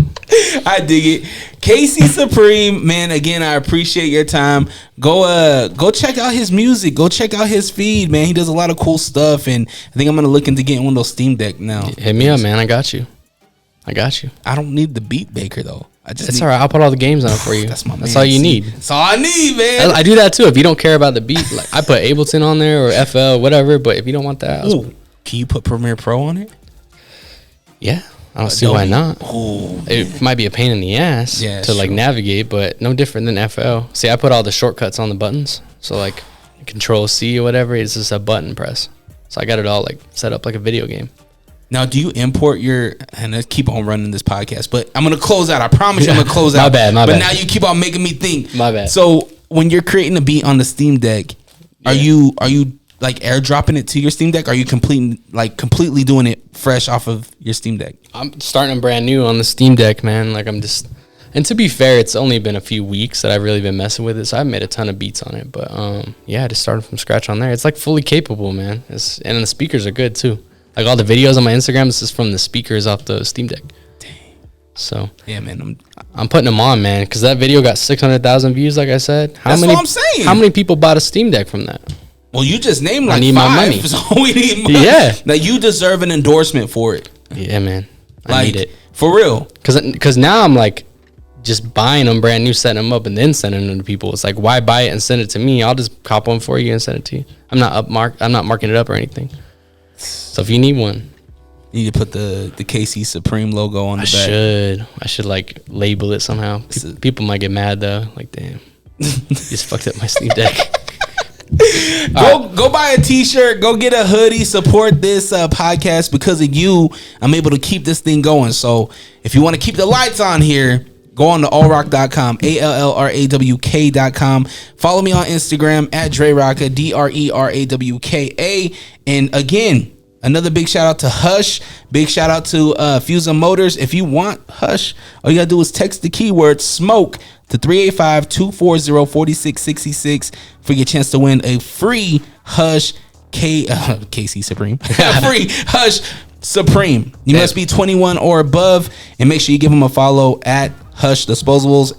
I dig it. Casey Supreme, man, again, I appreciate your time. Go check out his music. Go check out his feed, man. He does a lot of cool stuff, and I think I'm gonna look into getting one of those Steam Deck now. Hit me up, man. I got you. I don't need the Beat Baker though. It's all right. I'll put all the games on it for you. That's man. all you See, need. That's all I need, man. I do that too. If you don't care about the beat, like I put Ableton on there or FL, whatever. But if you don't want that, can you put Premiere Pro on it? Yeah. I don't see why not. Oh, it might be a pain in the ass to like navigate, but no different than FL. See, I put all the shortcuts on the buttons. So like Control C or whatever, it's just a button press. So I got it all like set up like a video game. Now, do you import your, and let's keep on running this podcast, but I'm going to close out. I promise you I'm going to close out. My bad. But now you keep on making me think. My bad. So when you're creating a beat on the Steam Deck, are you like airdropping it to your Steam Deck? Are you completely doing it fresh off of your Steam Deck? I'm starting brand new on the Steam Deck, man. Like and to be fair, it's only been a few weeks that I've really been messing with it, so I've made a ton of beats on it. But I just started from scratch on there. It's like fully capable, man. And the speakers are good too. Like all the videos on my Instagram, this is from the speakers off the Steam Deck. Dang. So yeah, man, I'm putting them on, man, because that video got 600,000 views. Like I said, that's what I'm saying. How many people bought a Steam Deck from that? Well, you just named like I need 5, my money. So we need money. Yeah, now you deserve an endorsement for it. Yeah, man, I need it for real. Because now I'm like just buying them brand new, setting them up, and then sending them to people. It's like, why buy it and send it to me? I'll just cop one for you and send it to you. I'm not marking it up or anything. So if you need one, you need to put the KC Supreme logo on the back. I should like label it somehow. People might get mad though. Like, damn, just fucked up my Steam Deck. Go buy a t-shirt, go get a hoodie, support this podcast. Because of you, I'm able to keep this thing going. So if you want to keep the lights on here, go on to allrock.com, ALLRAWK.com. Follow me on Instagram at Drerawka, DRERAWKA. And again, another big shout out to Hush. Big shout out to Fusion Motors. If you want Hush, all you gotta do is text the keyword SMOKE to 385-240-4666 for your chance to win a free Hush KC Supreme. Free Hush Supreme. You must be 21 or above, and make sure you give them a follow at Hush Disposables.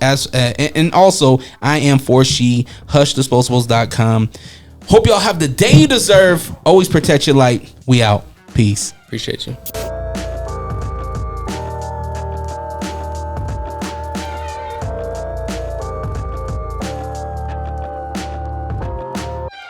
And also, I am for she, HushDisposables.com. Hope y'all have the day you deserve. Always protect your light. We out. Peace. Appreciate you.